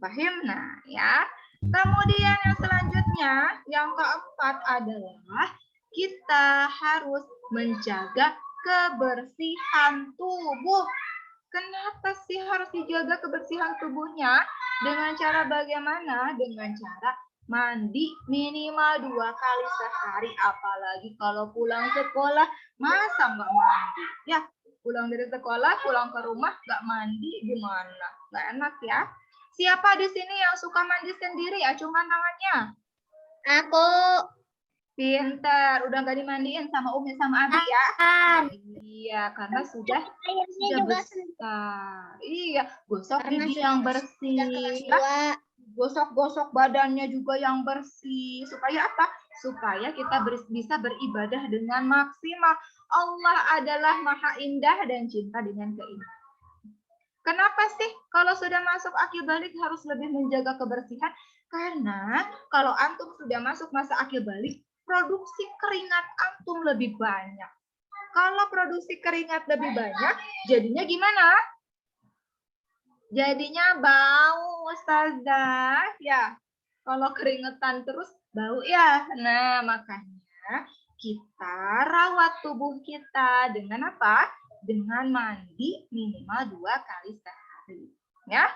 Paham? Nah ya. Kemudian yang selanjutnya, yang keempat adalah kita harus menjaga kebersihan tubuh. Kenapa sih harus dijaga kebersihan tubuhnya? Dengan cara bagaimana? Dengan cara mandi minimal 2 kali sehari. Apalagi kalau pulang sekolah, masa nggak mandi? Ya, pulang dari sekolah, pulang ke rumah nggak mandi, gimana? Nggak enak ya. Siapa di sini yang suka mandi sendiri? Acungkan tangannya. Aku. Pintar, udah nggak dimandiin sama Umi sama Abi ya? Iya, karena sudah besar. Iya, gosok gigi yang bersih. Gosok-gosok badannya juga yang bersih. Supaya apa? Supaya kita bisa beribadah dengan maksimal. Allah adalah maha indah dan cinta dengan keindahan. Kenapa sih kalau sudah masuk akil balik harus lebih menjaga kebersihan? Karena kalau antum sudah masuk masa akil balik, produksi keringat antum lebih banyak. Kalau produksi keringat lebih banyak, jadinya gimana? Jadinya bau, ustazah. Ya, kalau keringetan terus bau ya. Nah, makanya kita rawat tubuh kita dengan apa? Dengan mandi minimal 2 kali sehari. Ya.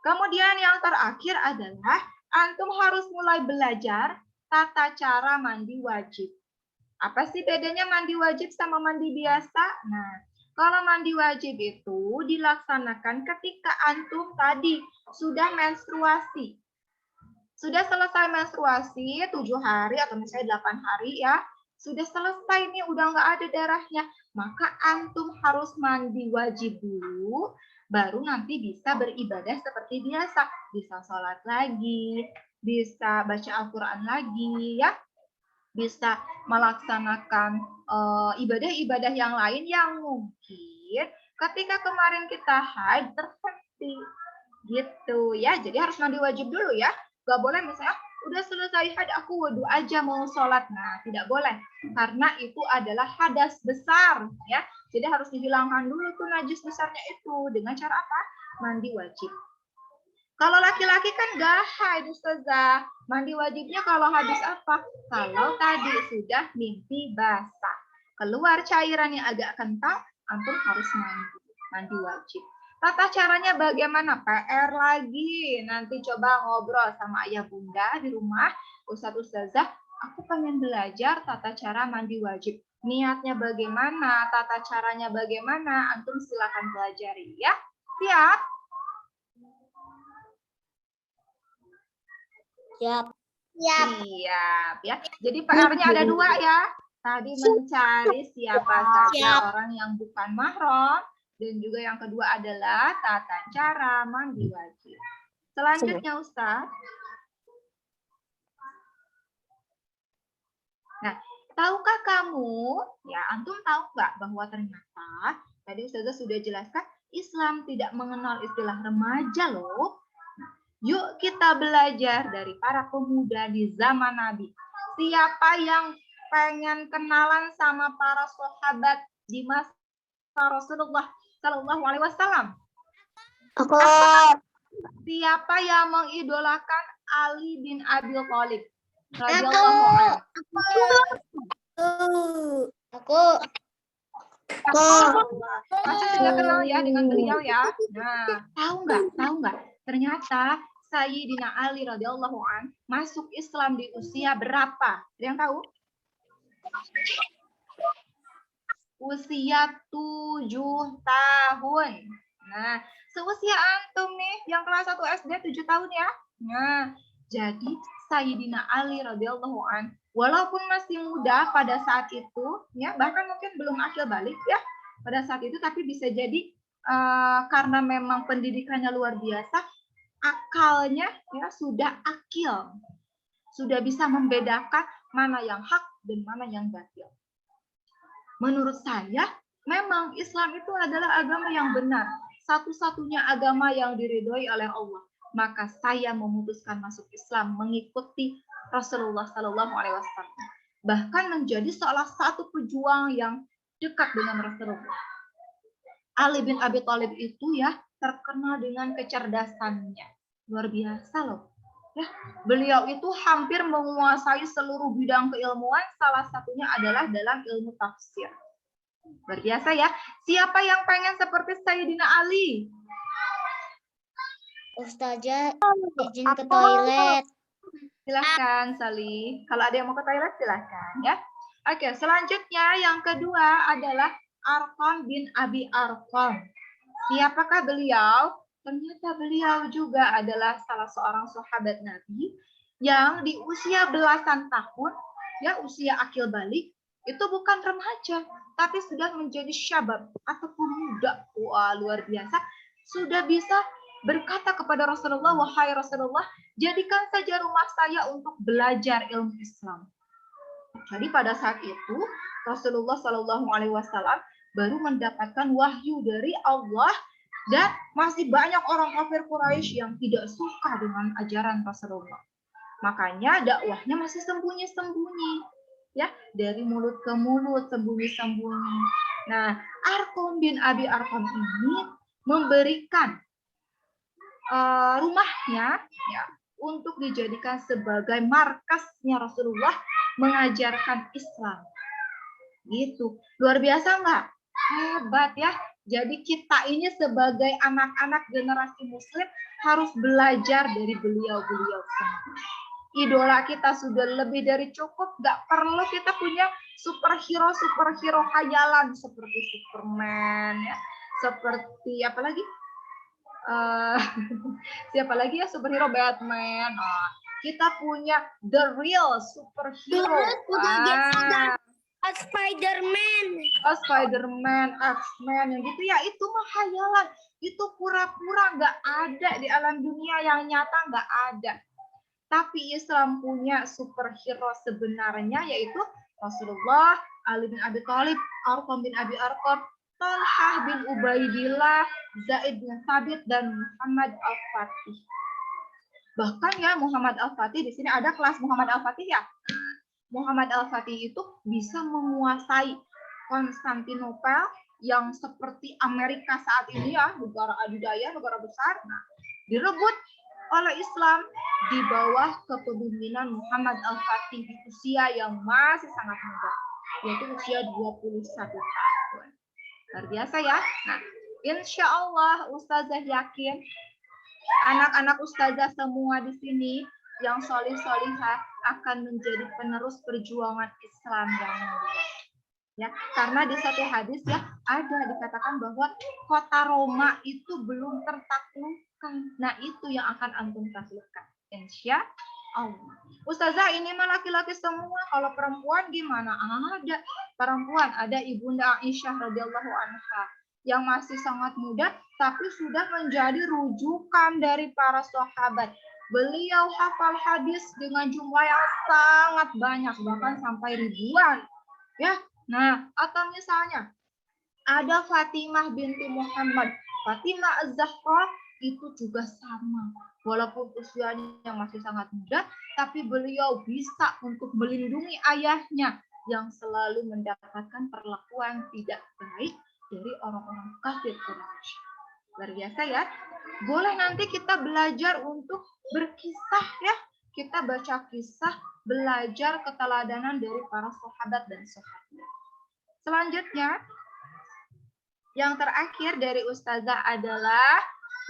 Kemudian yang terakhir adalah antum harus mulai belajar tata cara mandi wajib. Apa sih bedanya mandi wajib sama mandi biasa? Nah, kalau mandi wajib itu dilaksanakan ketika antum tadi sudah menstruasi. Sudah selesai menstruasi 7 hari atau misalnya 8 hari ya. Sudah selesai nih, udah nggak ada darahnya. Maka antum harus mandi wajib dulu, baru nanti bisa beribadah seperti biasa. Bisa sholat lagi, bisa baca Al-Quran lagi ya. Bisa melaksanakan ibadah-ibadah yang lain yang mungkin ketika kemarin kita haid terhenti. Gitu ya, jadi harus mandi wajib dulu ya. Gak boleh misalnya udah selesai haid aku wudu aja mau sholat. Nah, tidak boleh karena itu adalah hadas besar ya. Jadi harus dihilangkan dulu tuh najis besarnya itu dengan cara apa? Mandi wajib. Kalau laki-laki kan gak haid ustazah. Mandi wajibnya kalau habis apa? Kalau tadi sudah mimpi basah. Keluar cairan yang agak kental, antum harus mandi. mandi wajib. Tata caranya bagaimana? PR lagi. Nanti coba ngobrol sama ayah bunda di rumah. Ustadz Ustazah, aku pengen belajar tata cara mandi wajib. Niatnya bagaimana? Tata caranya bagaimana? Antum silakan pelajari ya. Siap? Siap. Siap ya. Jadi PR-nya ada 2 ya. Tadi mencari siapa saja orang yang bukan mahram. Dan juga yang kedua adalah tata cara mandi wajib. Selanjutnya Ustaz. Nah, tahukah kamu, ya antum tahu nggak bahwa ternyata tadi Ustazah sudah jelaskan Islam tidak mengenal istilah remaja loh. Yuk kita belajar dari para pemuda di zaman Nabi. Siapa yang pengen kenalan sama para sahabat di masa Rasulullah Shallallahu Alaihi Wasallam? Aku. Siapa yang mengidolakan Ali bin Abi Thalib? Radhiyallahu anhu. Aku. Pasti sudah kenal ya dengan beliau ya. Nah, tahu nggak? Ternyata Sayyidina Ali radhiyallahu an masuk Islam di usia berapa? Ada yang tahu? Usia 7 tahun. Nah, seusia antum nih yang kelas 1 SD 7 tahun ya. Nah, jadi Sayyidina Ali radhiyallahu an walaupun masih muda pada saat itu, ya bahkan mungkin belum akil balik ya pada saat itu, tapi bisa jadi karena memang pendidikannya luar biasa, akalnya ya sudah akil, sudah bisa membedakan mana yang hak dan mana yang batil. Menurut saya, memang Islam itu adalah agama yang benar, satu-satunya agama yang diridhoi oleh Allah. Maka saya memutuskan masuk Islam, mengikuti Rasulullah Shallallahu Alaihi Wasallam, bahkan menjadi salah satu pejuang yang dekat dengan Rasulullah. Ali bin Abi Thalib itu ya terkenal dengan kecerdasannya, luar biasa loh. Ya, beliau itu hampir menguasai seluruh bidang keilmuan, salah satunya adalah dalam ilmu tafsir. Luar biasa ya. Siapa yang pengen seperti Sayyidina Ali? Ustazah, izin ke toilet. Silahkan, Sali. Kalau ada yang mau ke toilet, silahkan ya. Oke, selanjutnya yang kedua adalah Arqam bin Abi Arqam. Siapakah beliau? Ternyata beliau juga adalah salah seorang sahabat Nabi yang di usia belasan tahun, ya usia akil balik, itu bukan remaja, tapi sudah menjadi syabab atau pemuda. Wah, luar biasa. Sudah bisa berkata kepada Rasulullah, wahai Rasulullah, jadikan saja rumah saya untuk belajar ilmu Islam. Jadi pada saat itu Rasulullah Shallallahu Alaihi Wasallam baru mendapatkan wahyu dari Allah, dan masih banyak orang kafir Quraisy yang tidak suka dengan ajaran Rasulullah. Makanya dakwahnya masih sembunyi-sembunyi, ya, dari mulut ke mulut, sembunyi-sembunyi. Nah, Arqam bin Abi Arqam ini memberikan rumahnya ya untuk dijadikan sebagai markasnya Rasulullah mengajarkan Islam. Gitu. Luar biasa nggak? Hebat ya. Jadi kita ini sebagai anak-anak generasi muslim harus belajar dari beliau-beliau semua. Idola kita sudah lebih dari cukup, nggak perlu kita punya superhero khayalan seperti Superman ya, seperti apa lagi? Siapa lagi ya superhero Batman. Kita punya the real superhero. Spider-Man. Spider-Man, X-Men, yang gitu ya, itu mah khayalan. Itu pura-pura nggak ada di alam dunia, yang nyata nggak ada. Tapi Islam punya superhero sebenarnya, yaitu Rasulullah, Ali bin Abi Thalib, Arqam bin Abi Arqam, Talhah bin Ubaidillah, Zaid bin Thabit, dan Muhammad Al-Fatih. Bahkan ya Muhammad Al-Fatih, di sini ada kelas Muhammad Al-Fatih ya. Muhammad Al-Fatih itu bisa menguasai Konstantinopel yang seperti Amerika saat ini ya, negara adidaya, negara besar. Nah, direbut oleh Islam di bawah kepemimpinan Muhammad Al-Fatih di usia yang masih sangat muda, yaitu usia 21 tahun. Luar biasa ya. Nah, Insya Allah Ustazah yakin anak-anak Ustazah semua di sini yang solih-solihah akan menjadi penerus perjuangan Islam yang mulia. Ya, karena di satu hadis ya ada dikatakan bahwa kota Roma itu belum tertaklukkan. Nah, itu yang akan antum taklukkan. Insya Allah. Ustazah ini mah laki-laki semua, kalau perempuan gimana? Ada perempuan, ada Ibunda Aisyah radhiyallahu anha yang masih sangat muda tapi sudah menjadi rujukan dari para sahabat. Beliau hafal hadis dengan jumlah yang sangat banyak, bahkan sampai ribuan. Ya, nah, atau misalnya ada Fatimah binti Muhammad. Fatimah Az-Zahra itu juga sama. Walaupun usianya masih sangat muda, tapi beliau bisa untuk melindungi ayahnya yang selalu mendapatkan perlakuan tidak baik dari orang-orang kafir Quraisy. Luar biasa ya. Boleh nanti kita belajar untuk berkisah ya. Kita baca kisah, belajar keteladanan dari para sahabat dan sahabat. Selanjutnya, yang terakhir dari Ustazah adalah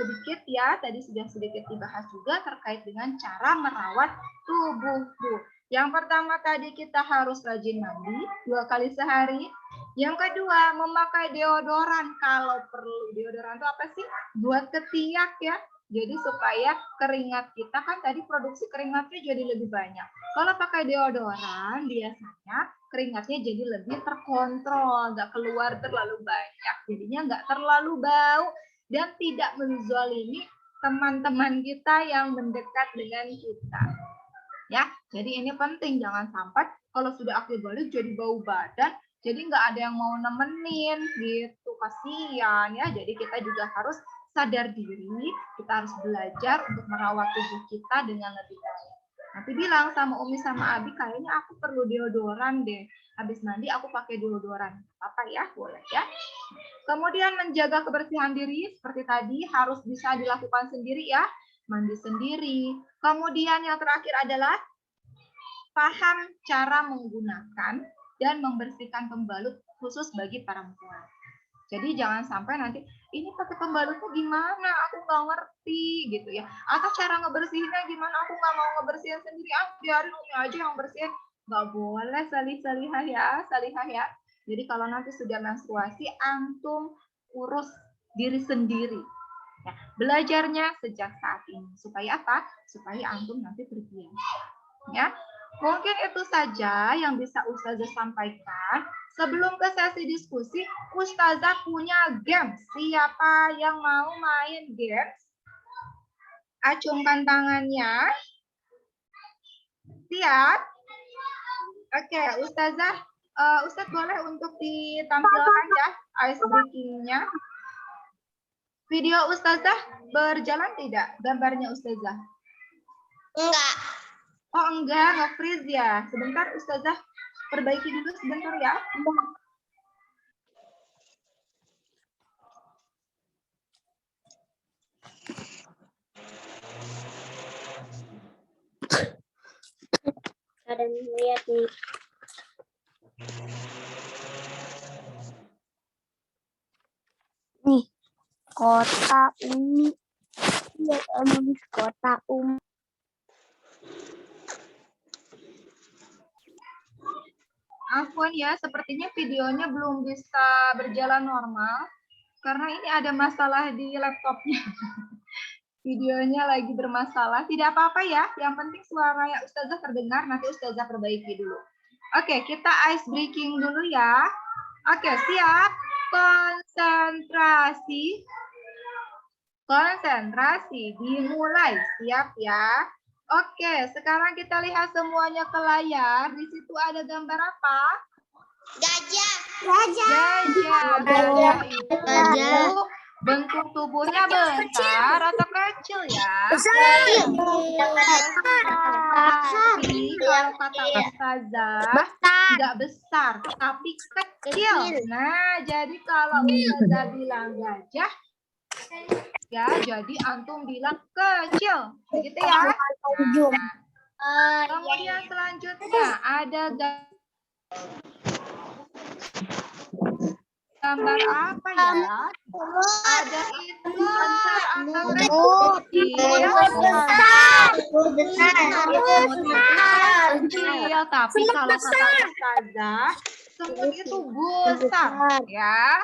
sedikit ya, tadi sudah sedikit dibahas juga terkait dengan cara merawat tubuhku. Yang pertama tadi kita harus rajin mandi 2 kali sehari. Yang kedua, memakai deodoran kalau perlu. Deodoran itu apa sih? Buat ketiak ya. Jadi supaya keringat kita kan tadi produksi keringatnya jadi lebih banyak. Kalau pakai deodoran biasanya keringatnya jadi lebih terkontrol, nggak keluar terlalu banyak. Jadinya nggak terlalu bau dan tidak menzalimi teman-teman kita yang mendekat dengan kita. Ya, jadi ini penting, jangan sampai kalau sudah akhir balik jadi bau badan, jadi nggak ada yang mau nemenin gitu, kasihan ya. Jadi kita juga harus sadar diri, kita harus belajar untuk merawat tubuh kita dengan lebih baik. Nanti bilang sama Umi sama Abi, kayaknya aku perlu deodoran deh. Habis mandi aku pakai deodoran. Apa ya? Boleh ya. Kemudian menjaga kebersihan diri seperti tadi harus bisa dilakukan sendiri ya. Mandi sendiri. Kemudian yang terakhir adalah paham cara menggunakan dan membersihkan pembalut khusus bagi perempuan. Jadi jangan sampai nanti ini pakai pembalutnya gimana? Aku nggak ngerti gitu ya. Atau cara ngebersihinnya gimana? Aku nggak mau ngebersihin sendiri. Biarin Umi aja yang bersihin. Nggak boleh salihah ya. Jadi kalau nanti sudah menstruasi, antum urus diri sendiri. Ya, belajarnya sejak saat ini. Supaya apa? Supaya antum nanti terbiasa. Ya, mungkin itu saja yang bisa Ustazah sampaikan. Sebelum ke sesi diskusi, Ustazah punya game. Siapa yang mau main game? Acungkan tangannya. Siap? Oke, Ustazah. Ustaz boleh untuk ditampilkan ya ice breaking-nya. Video Ustazah berjalan tidak? Gambarnya Ustazah? Enggak. Oh enggak, nge-freeze ya. Sebentar Ustazah perbaiki dulu sebentar ya. Ada lihat nih. Nih, kota Umi. Lihat nulis kota Umi. Ampun ya, sepertinya videonya belum bisa berjalan normal karena ini ada masalah di laptopnya. Videonya lagi bermasalah. Tidak apa-apa ya, yang penting suaranya Ustazah terdengar, nanti Ustazah perbaiki dulu. Oke, kita ice breaking dulu ya. Oke, siap. Konsentrasi. Konsentrasi, dimulai. Siap ya. Oke, sekarang kita lihat semuanya ke layar. Di situ ada gambar apa? Gajah. Gajah itu bentuk tubuhnya besar atau kecil ya? Tapi kalau kata Ustazah tidak besar, tapi kecil. Nah, jadi kalau Ustazah bilang gajah, ya, jadi antum bilang kecil, gitu ya. Nah, kemudian selanjutnya ada gambar apa ya? Ada itu besar atau kecil? Kecil, tapi kalau kata Ustazah, semut itu besar ya.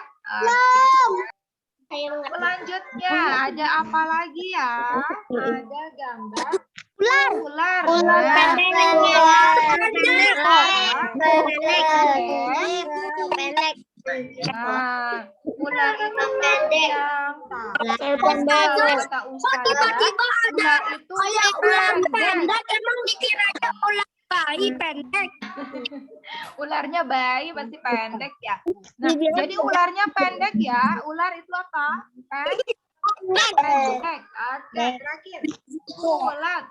Selanjutnya ada apa lagi ya? Ada gambar ular. Nah, ular itu panjang. Kalau kata Ustazah, ular itu pendek. Emang dikiranya ular bayi pendek. Ularnya bayi pasti pendek ya. Nah, jadi ularnya pendek ya. Ular itu apa? Pendek. Oke, terakhir. Ulat.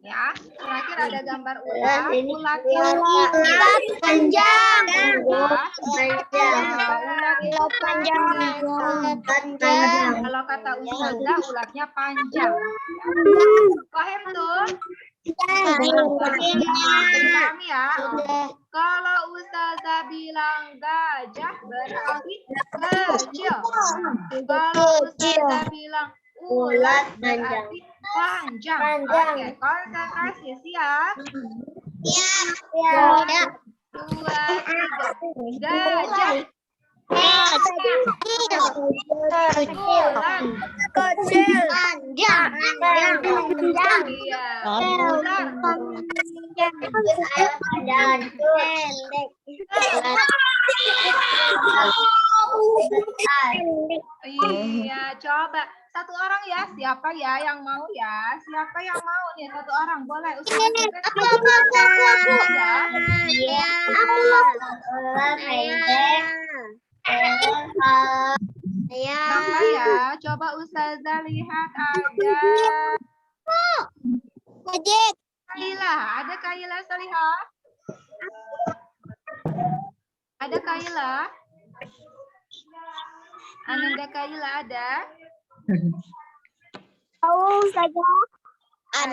Ya, terakhir ada gambar ulat. Ulat itu Panjang. ulat itu panjang. Kalau kata Ustazah, ulatnya panjang. Paham tuh? Pahami ya. Kalau Ustazah bilang gajah berarti kecil. Kalau Ustazah bilang ulat berarti panjang. Oke, konsentrasi, siap? Siap. 2, 3. Gajah. Ulat. Kecil. Panjang. Iya. Ular. Dan pendek. Iya, coba. Satu orang ya, siapa ya yang mau ya? Siapa yang mau nih? Satu orang, boleh. Siapa ya? Coba Ustazah lihat ada Kaila. Ada Kaila Saliha? Ada Kaila? Ananda Kaila ada? Ada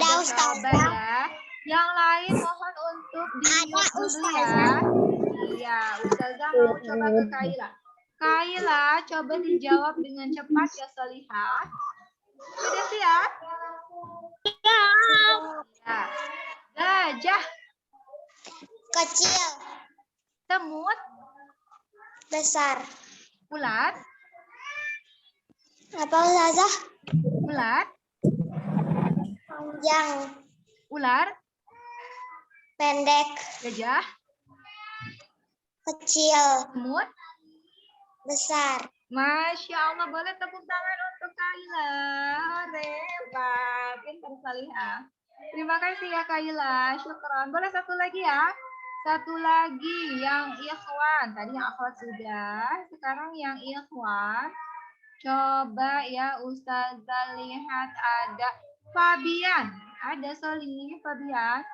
Coba Ustazah. ya. Yang lain mohon untuk di-mute dulu ya. Iya, Ustazah mau coba ke Kaila. Kaila, coba dijawab dengan cepat ya Saliha. Sudah siap? Ya. Gajah, Kecil. semut, Besar. ulat, Apa Ustazah? ulat, Panjang. ular, Pendek. gajah, Kecil. semut. Besar. Masya Allah, boleh tepuk tangan untuk Kaila. Hebat, pintar Saliha. Terima kasih ya Kaila, syukran. Boleh satu lagi ya? Satu lagi yang ikhwan. Tadi yang akhwat sudah, sekarang yang ikhwan. Coba ya Ustazah lihat ada Fabian. Ada Soli, Fabian.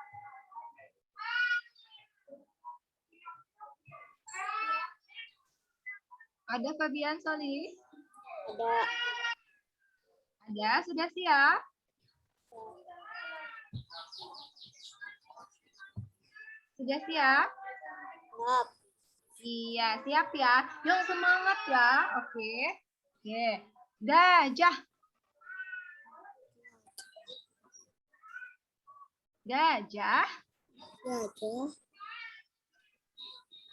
Ada Fabian Soli? Ada, sudah siap? Sudah siap? Iya, siap ya. Yang semangat ya. Oke. Oke. Gajah. Gajah.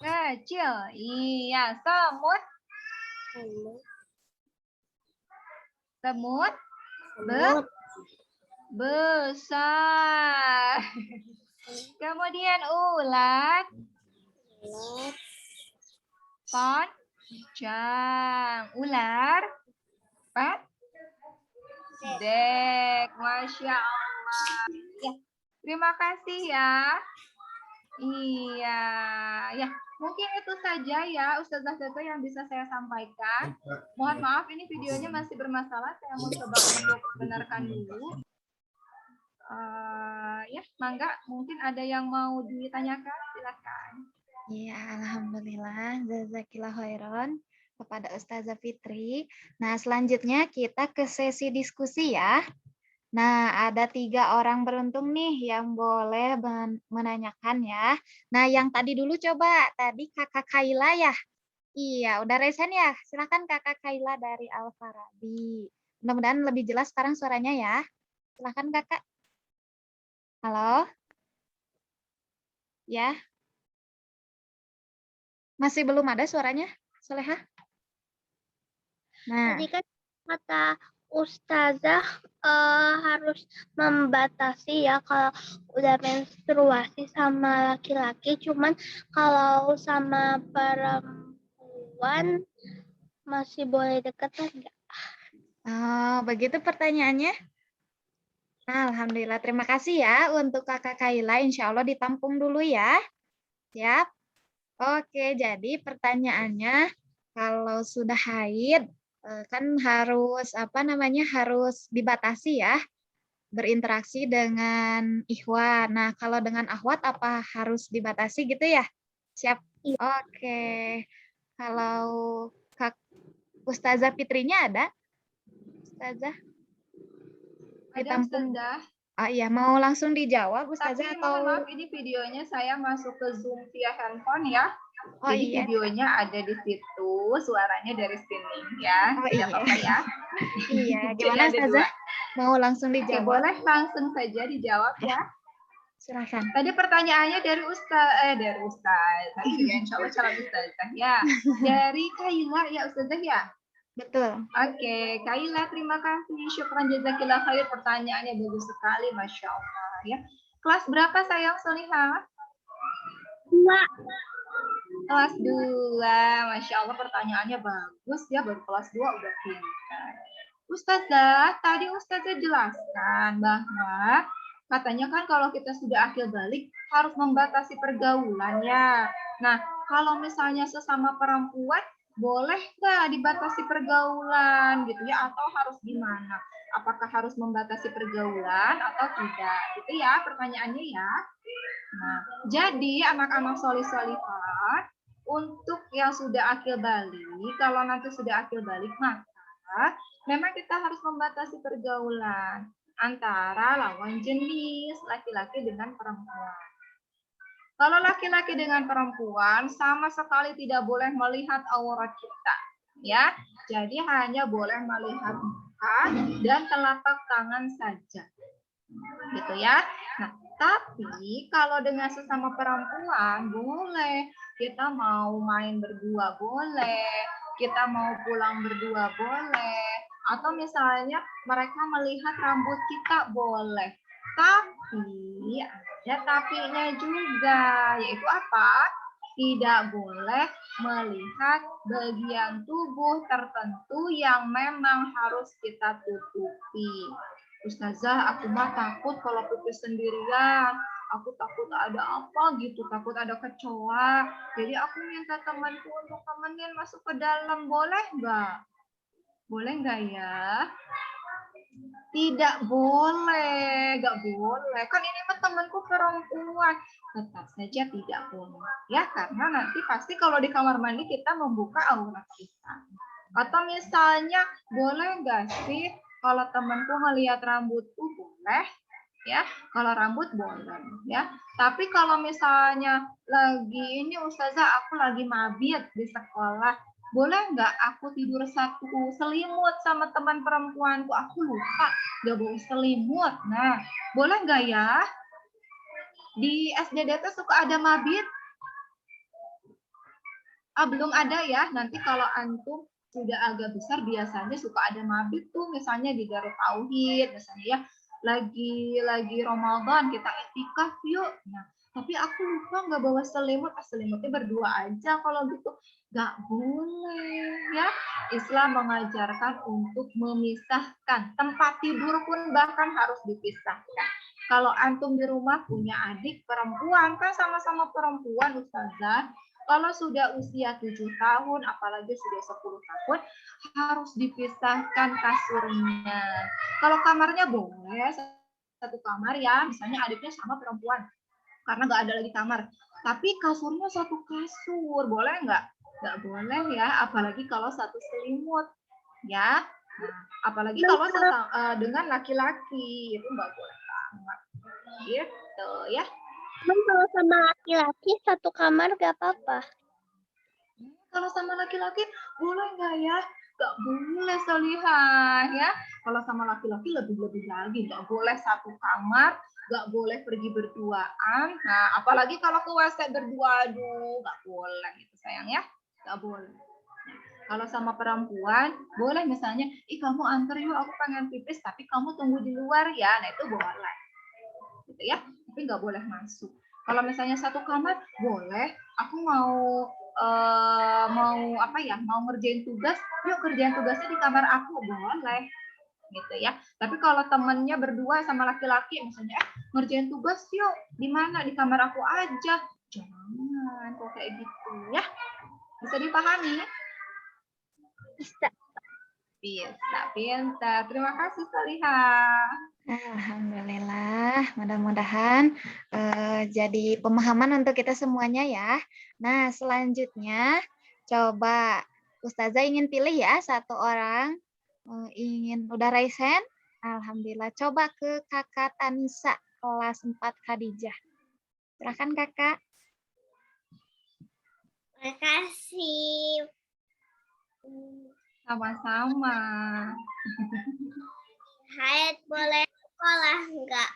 Kecil. Iya, semut. Semut. Besar. Kemudian ulat. Panjang. Ular. Pendek. Masya Allah. Ya, terima kasih ya. Iya, ya. Mungkin itu saja ya Ustazah Tete yang bisa saya sampaikan. Mohon maaf ini videonya masih bermasalah. Saya mau coba untuk benarkan dulu. Ya, mangga mungkin ada yang mau ditanyakan, silakan. Iya, alhamdulillah. Jazakillah khairan kepada Ustazah Fitri. Nah, selanjutnya kita ke sesi diskusi ya. Nah, ada 3 orang beruntung nih yang boleh menanyakan ya. Nah, yang tadi dulu coba. Tadi Kakak Kaila ya. Iya, udah resen ya. Silakan Kakak Kaila dari Al-Farabi. Mudah-mudahan lebih jelas sekarang suaranya ya. Silakan Kakak. Halo? Ya, masih belum ada suaranya, Soleha? Nah, Tadi kan kata Ustazah harus membatasi ya kalau udah menstruasi sama laki-laki, cuman kalau sama perempuan masih boleh deketan nggak? begitu pertanyaannya. Nah, alhamdulillah, terima kasih ya untuk Kakak Kaila. Insya Allah ditampung dulu ya. Siap? Oke, jadi pertanyaannya kalau sudah haid kan harus harus dibatasi ya berinteraksi dengan ikhwan. Nah, kalau dengan akhwat apa harus dibatasi gitu ya? Siap. Iya. Oke. Kalau Kak Ustazah Fitrinya ada? Ustazah Ada ditampung. Ustazah. Oh iya, mau langsung dijawab Tapi Ustazah mohon atau maaf, ini videonya saya masuk ke Zoom via handphone ya. Oh Jadi iya. videonya ada di situ, suaranya dari sini ya. Oh Tidak iya. apa-apa ya. Iya, Jadi gimana ada Ustazah? dua. Mau langsung Oke, dijawab? boleh langsung saja dijawab ya. Silakan. Tadi pertanyaannya dari Ustaz. Ya, insya Allah calon Ustazah ya. Dari Kaila ya Ustazah ya. Betul. Oke, Kaila terima kasih. Syukran jazakillah khair. Pertanyaannya bagus sekali, Masya Allah ya. Kelas berapa sayang Solihah? 2. Kelas 2. Masya Allah pertanyaannya bagus ya. Baru kelas 2 udah pintar. Ustazah, tadi Ustazah jelaskan bahwa katanya kan kalau kita sudah akil balik harus membatasi pergaulan ya. Nah, kalau misalnya sesama perempuan boleh nggak dibatasi pergaulan gitu ya, atau harus gimana? Apakah harus membatasi pergaulan atau tidak? Gitu ya pertanyaannya ya. Nah, jadi anak-anak solih-solihah untuk yang sudah akil balik, kalau nanti sudah akil balik maka memang kita harus membatasi pergaulan antara lawan jenis laki-laki dengan perempuan. Kalau laki-laki dengan perempuan sama sekali tidak boleh melihat aurat kita, ya. Jadi hanya boleh melihat muka dan telapak tangan saja. Gitu ya. Nah, tapi kalau dengan sesama perempuan boleh. Kita mau main berdua boleh, kita mau pulang berdua boleh, atau misalnya mereka melihat rambut kita boleh. Tapi ada tapinya juga, yaitu apa? Tidak boleh melihat bagian tubuh tertentu yang memang harus kita tutupi. Ustazah, aku mah takut kalau pipis sendirian. Aku takut ada apa gitu, takut ada kecoa. Jadi aku minta temanku untuk temenin masuk ke dalam. Boleh nggak? Boleh nggak ya? Tidak boleh, nggak boleh. Kan ini mah temanku perempuan. Tetap saja tidak boleh. Ya, karena nanti pasti kalau di kamar mandi kita membuka aurat kita. Atau misalnya, boleh nggak sih kalau temanku ngelihat rambutku? Boleh. Ya, kalau rambut boleh ya. Tapi kalau misalnya lagi ini Ustazah aku lagi mabit di sekolah, boleh nggak aku tidur satu selimut sama teman perempuanku? Aku lupa nggak bawa selimut. Nah, boleh nggak ya? Di SDDT suka ada mabit? Belum ada ya. Nanti kalau antum sudah agak besar biasanya suka ada mabit tuh, misalnya di Darut Tauhid, misalnya ya. Lagi Ramadan kita iktikaf yuk. Nah, tapi aku lupa nggak bawa selimut. Selimutnya berdua aja kalau gitu. Nggak boleh ya. Islam mengajarkan untuk memisahkan. Tempat tidur pun bahkan harus dipisahkan. Kalau antum di rumah punya adik perempuan, kan sama-sama perempuan Ustazah. Kalau sudah usia 7 tahun, apalagi sudah 10 tahun, harus dipisahkan kasurnya. Kalau kamarnya boleh satu kamar ya, misalnya adiknya sama perempuan, karena nggak ada lagi kamar. Tapi kasurnya satu kasur, boleh nggak? Nggak boleh ya, apalagi kalau satu selimut, ya. Nah, apalagi kalau dengan laki-laki, itu nggak boleh banget. Gitu ya. Kalau sama laki-laki satu kamar gak apa-apa. Kalau sama laki-laki boleh nggak ya? Nggak boleh, Solihah ya. Kalau sama laki-laki lebih-lebih lagi, nggak boleh satu kamar, nggak boleh pergi berduaan. Nah, apalagi kalau ke WC berdua, aduh, nggak boleh gitu sayang ya, nggak boleh. Kalau sama perempuan, boleh misalnya, ih kamu antar yuk, aku pengen pipis, tapi kamu tunggu di luar ya. Nah itu boleh, gitu ya. Tapi nggak boleh masuk. Kalau misalnya satu kamar, boleh. Aku mau apa ya? Mau ngerjain tugas, yuk kerjain tugasnya di kamar aku, boleh, gitu ya. Tapi kalau temennya berdua sama laki-laki, misalnya, ngerjain tugas yuk, di mana? Di kamar aku aja. Jangan, kok kayak gitu ya. Bisa dipahami? Bisa. Bisa, pintar. Terima kasih, Solihah. Alhamdulillah, mudah-mudahan jadi pemahaman untuk kita semuanya ya. Nah, selanjutnya coba Ustazah ingin pilih ya satu orang, ingin udah raise hand. Alhamdulillah, coba ke Kakak Tanisa kelas 4 Khadijah. Silakan Kakak. Makasih. Sama-sama. Hayat boleh sekolah enggak?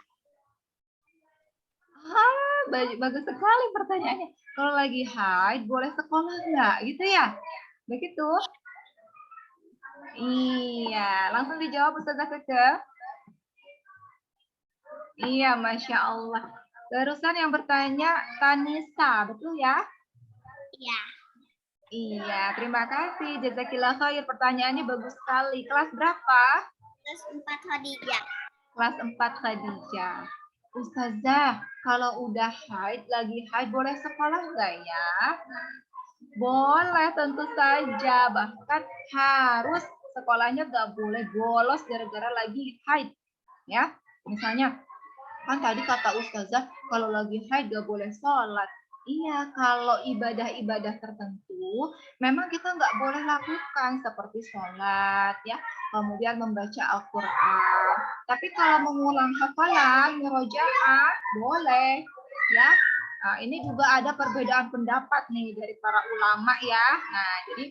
Bagus sekali pertanyaannya. Kalau lagi haid, boleh sekolah nggak? Gitu ya? Begitu? Iya, langsung dijawab Ustazah Keke. Iya, Masya Allah. Barusan yang bertanya Tanisa, betul ya? Iya. Iya, terima kasih. Jazakillah khair. Pertanyaannya bagus sekali. Kelas berapa? Kelas 4 Khadijah. Kelas 4 Khadijah. Ustazah, kalau udah haid, lagi haid, boleh sekolah nggak ya? Boleh, tentu saja. Bahkan harus sekolahnya nggak boleh bolos gara-gara lagi haid. Ya, misalnya, kan tadi kata Ustazah, kalau lagi haid nggak boleh sholat. Iya, kalau ibadah-ibadah tertentu, memang kita nggak boleh lakukan seperti sholat, ya, kemudian membaca Al-Quran. Tapi kalau mengulang hafalan, murojaah, boleh, ya. Nah, ini juga ada perbedaan pendapat nih dari para ulama ya. Nah, jadi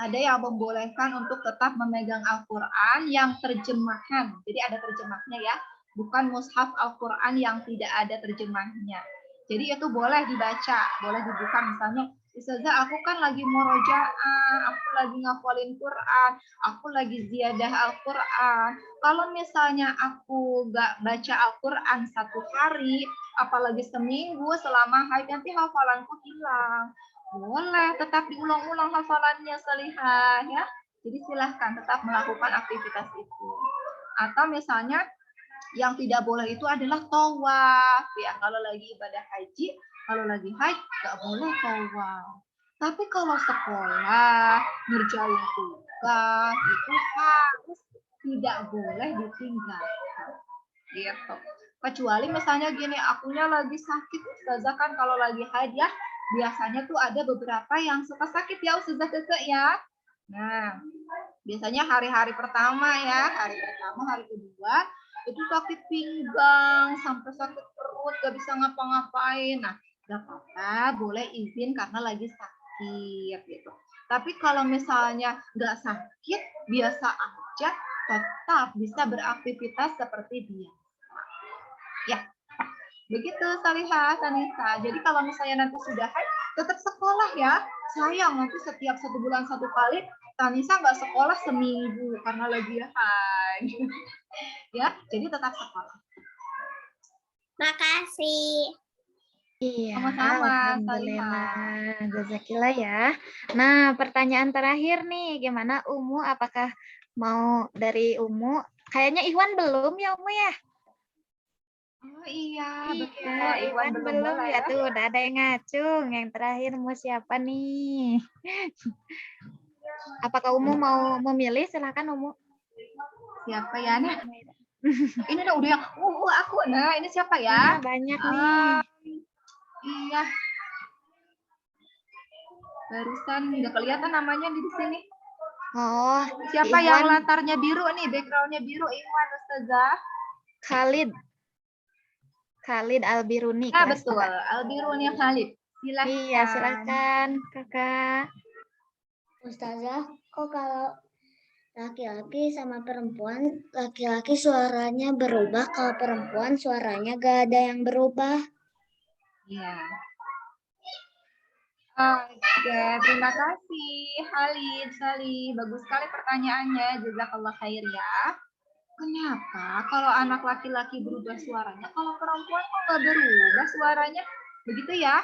ada yang membolehkan untuk tetap memegang Al-Quran yang terjemahan. Jadi ada terjemahnya ya, bukan mushaf Al-Quran yang tidak ada terjemahnya. Jadi itu boleh dibaca, boleh dibuka misalnya, Ustazah aku kan lagi murojaah, aku lagi ngafalin Quran, aku lagi ziyadah Al-Quran. Kalau misalnya aku nggak baca Al-Quran satu hari, apalagi seminggu selama haid, nanti hafalanku hilang. Boleh tetap diulang-ulang hafalannya Solihah ya. Jadi silahkan tetap melakukan aktivitas itu. Atau misalnya yang tidak boleh itu adalah tawaf ya. Kalau lagi ibadah haji, kalau lagi haid nggak boleh tawaf. Tapi kalau sekolah ngerjain tugas itu harus tidak boleh ditinggalkan. Gitu. Kecuali misalnya gini, akunya lagi sakit, Ustazah kan kalau lagi haid ya, biasanya tuh ada beberapa yang suka sakit ya Ustazah Keke ya. Nah, biasanya hari-hari pertama ya, hari pertama, hari kedua, itu sakit pinggang, sampai sakit perut, gak bisa ngapa-ngapain. Nah, gak apa-apa, boleh izin karena lagi sakit gitu. Tapi kalau misalnya gak sakit, biasa aja, tetap bisa beraktivitas seperti biasa. Ya, begitu Solihah, Tanisa. Jadi kalau misalnya nanti sudah haid, tetap sekolah ya. Sayang nanti setiap 1 bulan 1 kali, Tanisa nggak sekolah seminggu karena lagi haid. Ya, jadi tetap sekolah. Makasih. Iya, Sama-sama, alhamdulillah. Jazakillah ya. Nah, pertanyaan terakhir nih, gimana Umu? Apakah mau dari Umu? Kayaknya Iwan belum ya Umu ya? Oh iya, betul. Iya, Iwan belum boleh ya tuh, udah ada yang ngacung. Yang terakhir mau siapa nih? Apakah Umu mau memilih? Silakan Umu. Siapa ya? Nah, ini udah yang aku. Nah, ini siapa ya? Nah, banyak nih. Iya. Barusan nggak kelihatan namanya di sini. Oh, Siapa Iwan. yang latarnya biru nih, backgroundnya biru? Iwan, Ustazah. Khalid Albiruni. Nah, kelas betul. 4. Albiruni Khalid. Silahkan. Iya, silakan Kakak. Ustazah, kok kalau laki-laki sama perempuan, laki-laki suaranya berubah, kalau perempuan suaranya gak ada yang berubah. Iya. Oke, terima kasih Halid, Sali. Bagus sekali pertanyaannya. Jazakallah khair ya. Kenapa kalau anak laki-laki berubah suaranya, kalau perempuan kok nggak berubah suaranya? Begitu ya?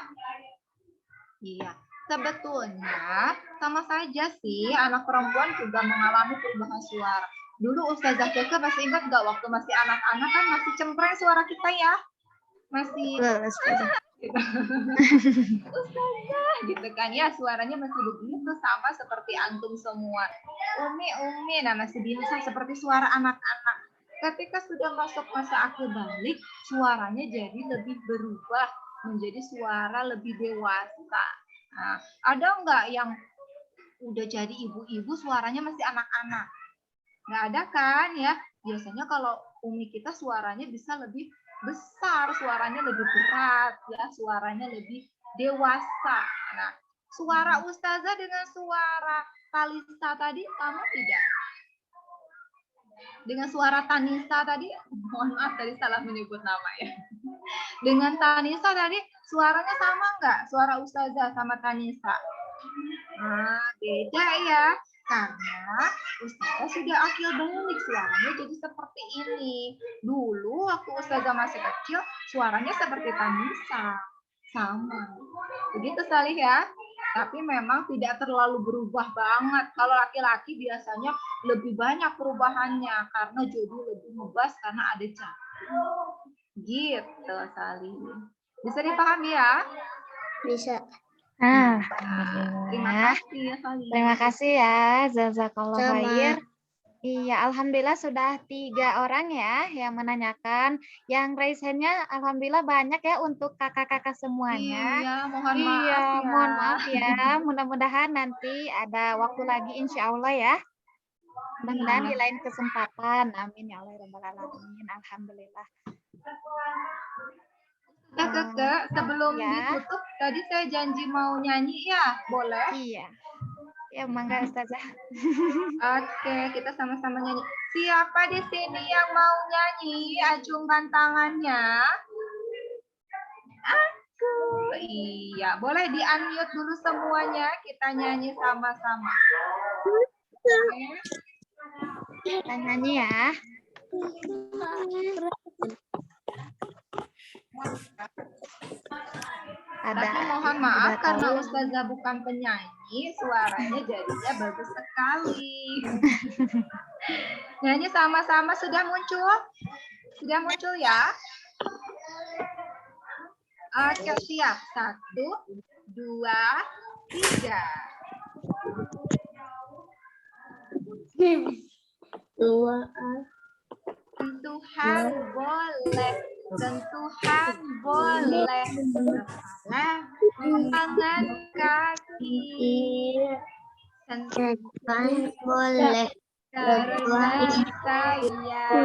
Iya. Sebetulnya sama saja sih anak perempuan juga mengalami perubahan suara. Dulu Ustazah Keke masih ingat nggak waktu masih anak-anak kan masih cempreng suara kita ya? Masih Ustazah gitu kan ya, suaranya masih begitu sama seperti antum semua. Umi, nah masih biasa seperti suara anak-anak. Ketika sudah masuk masa akil balik, suaranya jadi lebih berubah menjadi suara lebih dewasa. Nah, ada nggak yang udah jadi ibu-ibu suaranya masih anak-anak? Nggak ada kan ya? Biasanya kalau umi kita suaranya bisa lebih besar, suaranya lebih berat, ya, suaranya lebih dewasa. Nah, suara Ustazah dengan suara Talisa tadi sama tidak? Dengan suara Tanisa tadi, mohon maaf tadi salah menyebut nama ya. Dengan Tanisa tadi, suaranya sama nggak? Suara Ustazah sama Tanisa? Nah, beda ya. Karena Ustazah sudah akil balik, suaranya jadi seperti ini. Dulu waktu Ustazah masih kecil, suaranya seperti Tanisa. Sama. Begitu Salih ya. Tapi memang tidak terlalu berubah banget. Kalau laki-laki biasanya lebih banyak perubahannya karena jadi lebih ngebas karena ada campur. Gitu Salih. Bisa dipahami ya? Bisa. Terima kasih ya Salih. Terima kasih ya, jazakallah Sama. khair. Iya, alhamdulillah sudah 3 orang ya yang menanyakan. Yang raise hand-nya alhamdulillah banyak ya untuk kakak-kakak semuanya. Iya, mohon maaf ya. Mohon maaf ya. Mudah-mudahan nanti ada waktu lagi insya Allah ya. Mudah-mudahan di lain kesempatan. Amin ya Allah rabbal alamin. Alhamdulillah. Kakak, sebelum Ya. ditutup tadi saya janji mau nyanyi ya, boleh? Iya. Ya, mangga Ustazah. Oke, kita sama-sama nyanyi. Siapa di sini yang mau nyanyi? Acungkan tangannya. Aku. Iya, boleh di-unmute dulu semuanya. Kita nyanyi sama-sama. Kita nyanyi ya. Tapi mohon maaf karena Ustazah bukan penyanyi, suaranya jadinya bagus sekali. Nyanyi sama-sama sudah muncul? Sudah muncul ya? Oke, siap. 1, 2, 3. Sentuhan boleh, sentuhan boleh, kepala, tangan, kaki, sentuhan boleh. karena saya,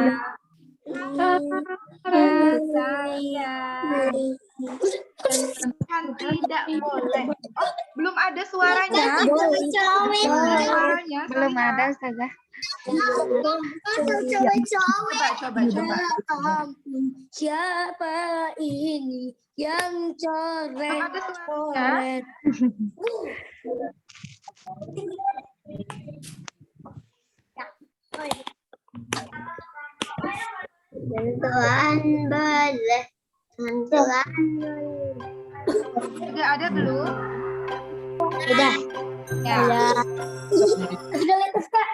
sentuhan tidak boleh. Oh, belum ada suaranya. Suaranya. Belum Salina. ada Ustazah. Coba. Siapa ini yang coret? Ada suaranya. Sentuhan boleh. Sentuhan Sudah ada belum? Sudah. Ya. Sudah lepas Kak.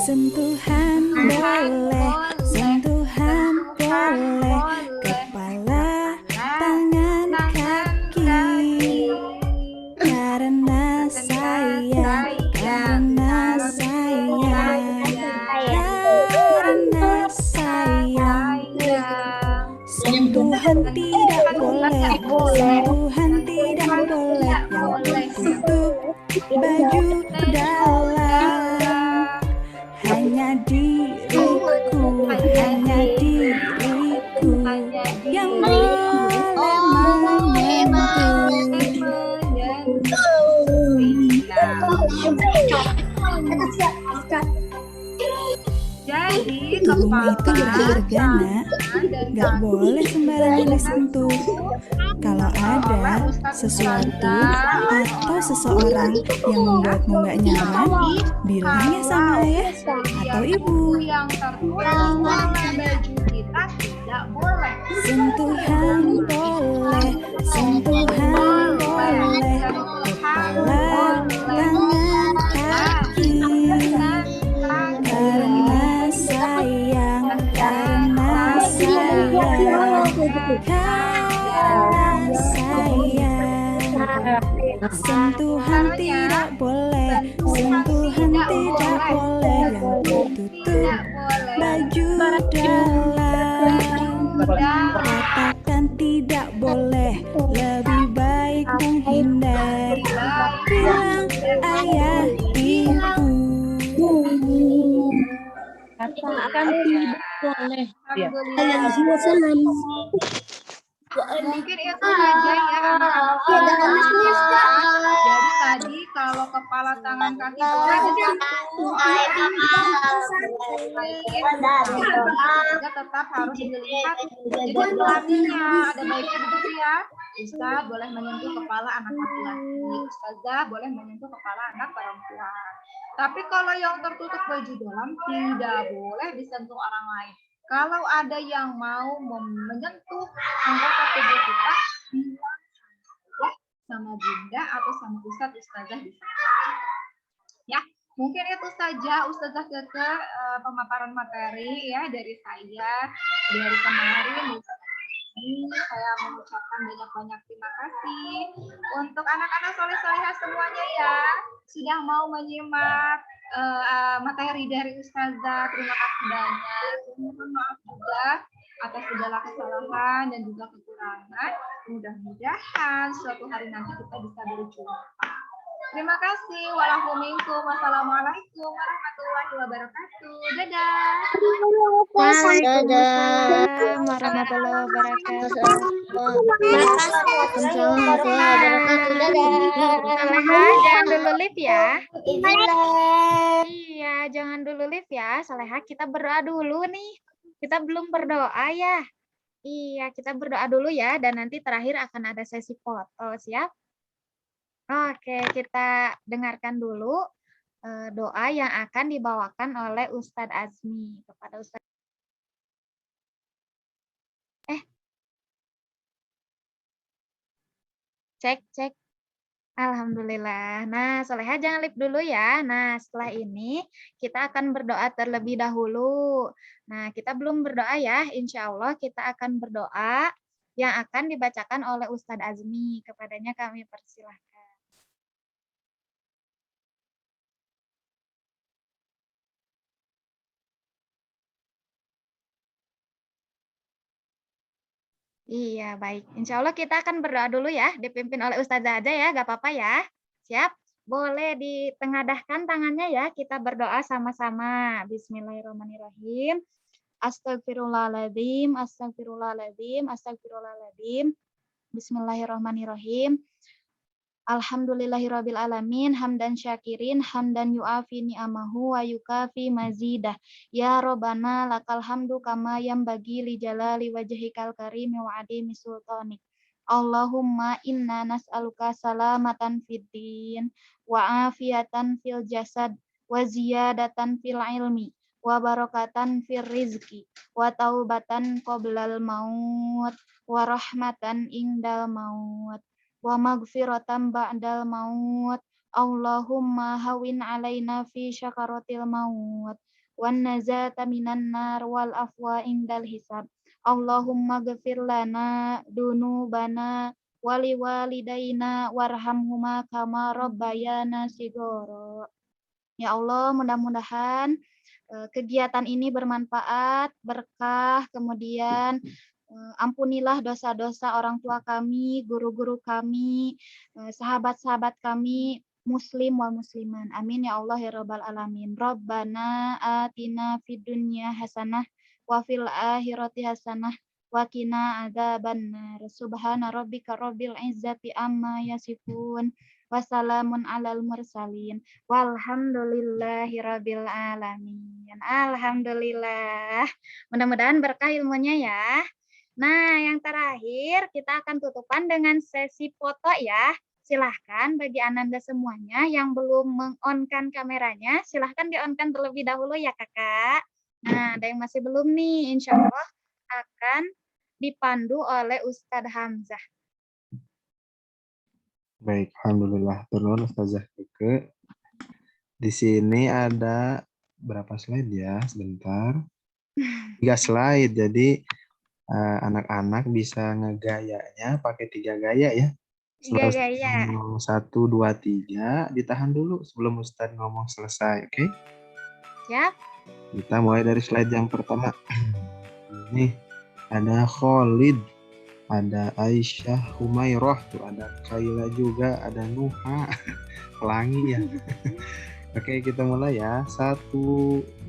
Sentuhan boleh, sentuhan boleh, kepala, tangan, kaki, karena sayang, karena sayang, karena sayang. Sentuhan tidak boleh, sentuhan tidak boleh, yang tutup baju dalam. Hanya diriku yang boleh Jadi Ilmu itu kepala, berharga, Nak. dan Gak kaki boleh sembarangan disentuh. Kalau ada sesuatu atau seseorang yang membuatmu gak nyaman, bilang ya sama ayah atau ibu. yang tertulis oleh baju kita tidak boleh. Sentuhan boleh, sentuhan boleh, kepala, tangan, kaki. Karena sayang, karena sayang, karena sayang. Sentuhan tidak boleh, sentuhan tidak boleh, yang tertutup baju dalam. Katakan tidak boleh, lebih baik menghindar. Bilang ayah, ibu. Katakan tidak boleh. Ya. Mungkin itu saja ya anak-anak. Jadi tadi kalau kepala, tangan, kaki boleh disentuh, juga tetap harus dilihat jadi artinya ada baiknya begitu ya. Ustaz boleh menyentuh kepala anak laki-laki, Ustazah boleh menyentuh kepala anak perempuan. Tapi kalau yang tertutup baju dalam tidak boleh disentuh orang lain. Kalau ada yang mau menyentuh anggota tubuh kita, bilang sama bunda atau sama ustadz, ustazah bisa. Ya, mungkin itu saja Ustazah Keke pemaparan materi ya dari saya dari kemarin. Ini saya mengucapkan banyak-banyak terima kasih untuk anak-anak soleh-solehah semuanya ya sudah mau menyimak materi dari Ustazah. Terima kasih banyak. Mohon maaf juga atas segala kesalahan dan juga kekurangan. Mudah-mudahan suatu hari nanti kita bisa berjumpa. Terima kasih. Wassalamualaikum warahmatullahi wabarakatuh. Dadah. Waalaikumsalam warahmatullahi wabarakatuh. Salehah, jangan dulu live ya. Iya, jangan dulu live ya. Salehah, kita berdoa dulu nih. Kita belum berdoa ya. Iya, kita berdoa dulu ya. Dan nanti terakhir akan ada sesi foto, siap? Oke, kita dengarkan dulu doa yang akan dibawakan oleh Ustadz Azmi kepada Ustadz. Cek. Alhamdulillah. Nah, Soleha jangan live dulu ya. Nah, setelah ini kita akan berdoa terlebih dahulu. Nah, kita belum berdoa ya. Insya Allah kita akan berdoa yang akan dibacakan oleh Ustadz Azmi. Kepadanya kami persilahkan. Iya, baik. Insya Allah kita akan berdoa dulu ya, dipimpin oleh Ustazah aja ya, gak apa-apa ya. Siap? Boleh ditengadahkan tangannya ya, kita berdoa sama-sama. Bismillahirrahmanirrahim. Astagfirullahaladzim, astagfirullahaladzim, astagfirullahaladzim. Bismillahirrahmanirrahim. Alhamdulillahirabbil alamin hamdan syakirin hamdan yu'afi ni'amahu wa yukafi mazidah ya robbana lakal hamdu kama yanbaghi li jalali wajhikal karim wa adimi sultanik. Allahumma inna nas'aluka salamatan fid din wa afiatan fil jasad wa ziyadatan fil ilmi wa barakatan fil rizki wa taubatan qoblal maut wa rahmatan indal maut wa maghfiratan ba'dal maut. Allahumma hawin alaina fi syakaratil maut wan nazata minan nar wal afwa indal hisab. Allahumma ghfir lana dunubana wali walidaina warhamhuma kama rabbayana shigoro. Ya Allah, mudah-mudahan kegiatan ini bermanfaat, berkah, kemudian ampunilah dosa-dosa orang tua kami, guru-guru kami, sahabat-sahabat kami, muslim wal musliman. Amin ya Allah ya rabbal alamin. Rabbana atina fid dunya hasanah wa fil akhirati hasanah wa qina adzabannar. Subhana rabbika rabbil izzati amma yasifun wassalamun alal mursalin walhamdulillahirabbil alamin. Alhamdulillah. Mudah-mudahan berkah ilmunya ya. Nah, yang terakhir kita akan tutupan dengan sesi foto ya. Silahkan bagi Ananda semuanya yang belum meng-on-kan kameranya, silahkan di-on-kan terlebih dahulu ya kakak. Nah, ada yang masih belum nih, insya Allah akan dipandu oleh Ustadz Hamzah. Baik, alhamdulillah. Turun Ustazah Keke. Di sini ada berapa slide ya? Sebentar. 3 slide. Jadi anak-anak bisa ngegayanya pakai 3 gaya ya. Setelah Ustaz Gaya. ngomong 1, 2, 3, ditahan dulu sebelum Ustaz ngomong selesai, oke? Siap. Kita mulai dari slide yang pertama. Ini ada Khalid, ada Aisyah, Humairah, tuh ada Kaila juga, ada Nuha, pelangi ya. Oke, kita mulai ya. 1,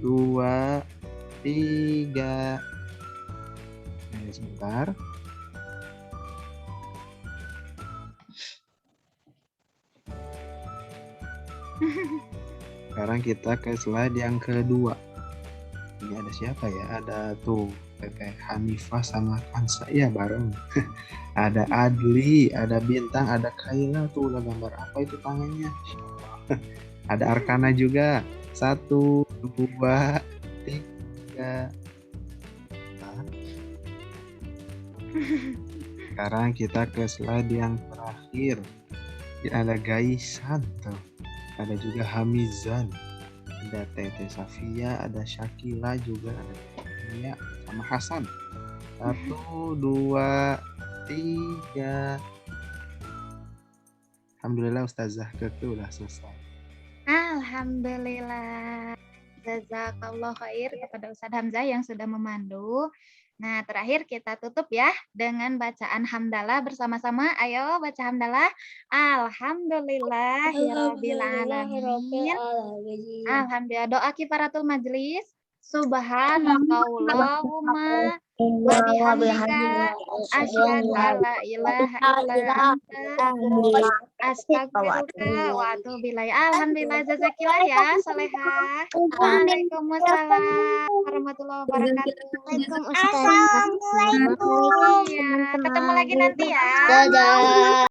2, 3. Sebentar. Sekarang kita ke slide yang kedua. Ini ada siapa ya? Ada tuh Teteh Hanifah sama Kansa ya bareng. Ada Adli, ada Bintang, ada Kaila tuh udah gambar apa itu tangannya? Ada Arkana juga. 1, 2, 3. Sekarang kita ke slide yang terakhir. Ini ada Gaisan tuh. Ada juga Hamizan. Ada Tete Safia, ada Syakila juga, ada Mia sama Hasan. 1, 2, 3. Alhamdulillah Ustazah Keke udah selesai. Alhamdulillah. Jazakallah khair kepada Ustadz Hamzah yang sudah memandu. Nah, terakhir kita tutup ya dengan bacaan hamdalah bersama-sama. Ayo baca hamdalah. Alhamdulillahirabbil alamin. Alhamdulillah. Doa kifaratul majlis. Subhanakallahumma wa bihamdika asyhadu an la ilaha illa anta astagfiruka wa atubu ilaik. Alhamdulillah, jazakillah ya Salehah. Waalaikumsalam warahmatullahi wabarakatuh. Assalamualaikum. Iya, ketemu lagi nanti ya. Dadah.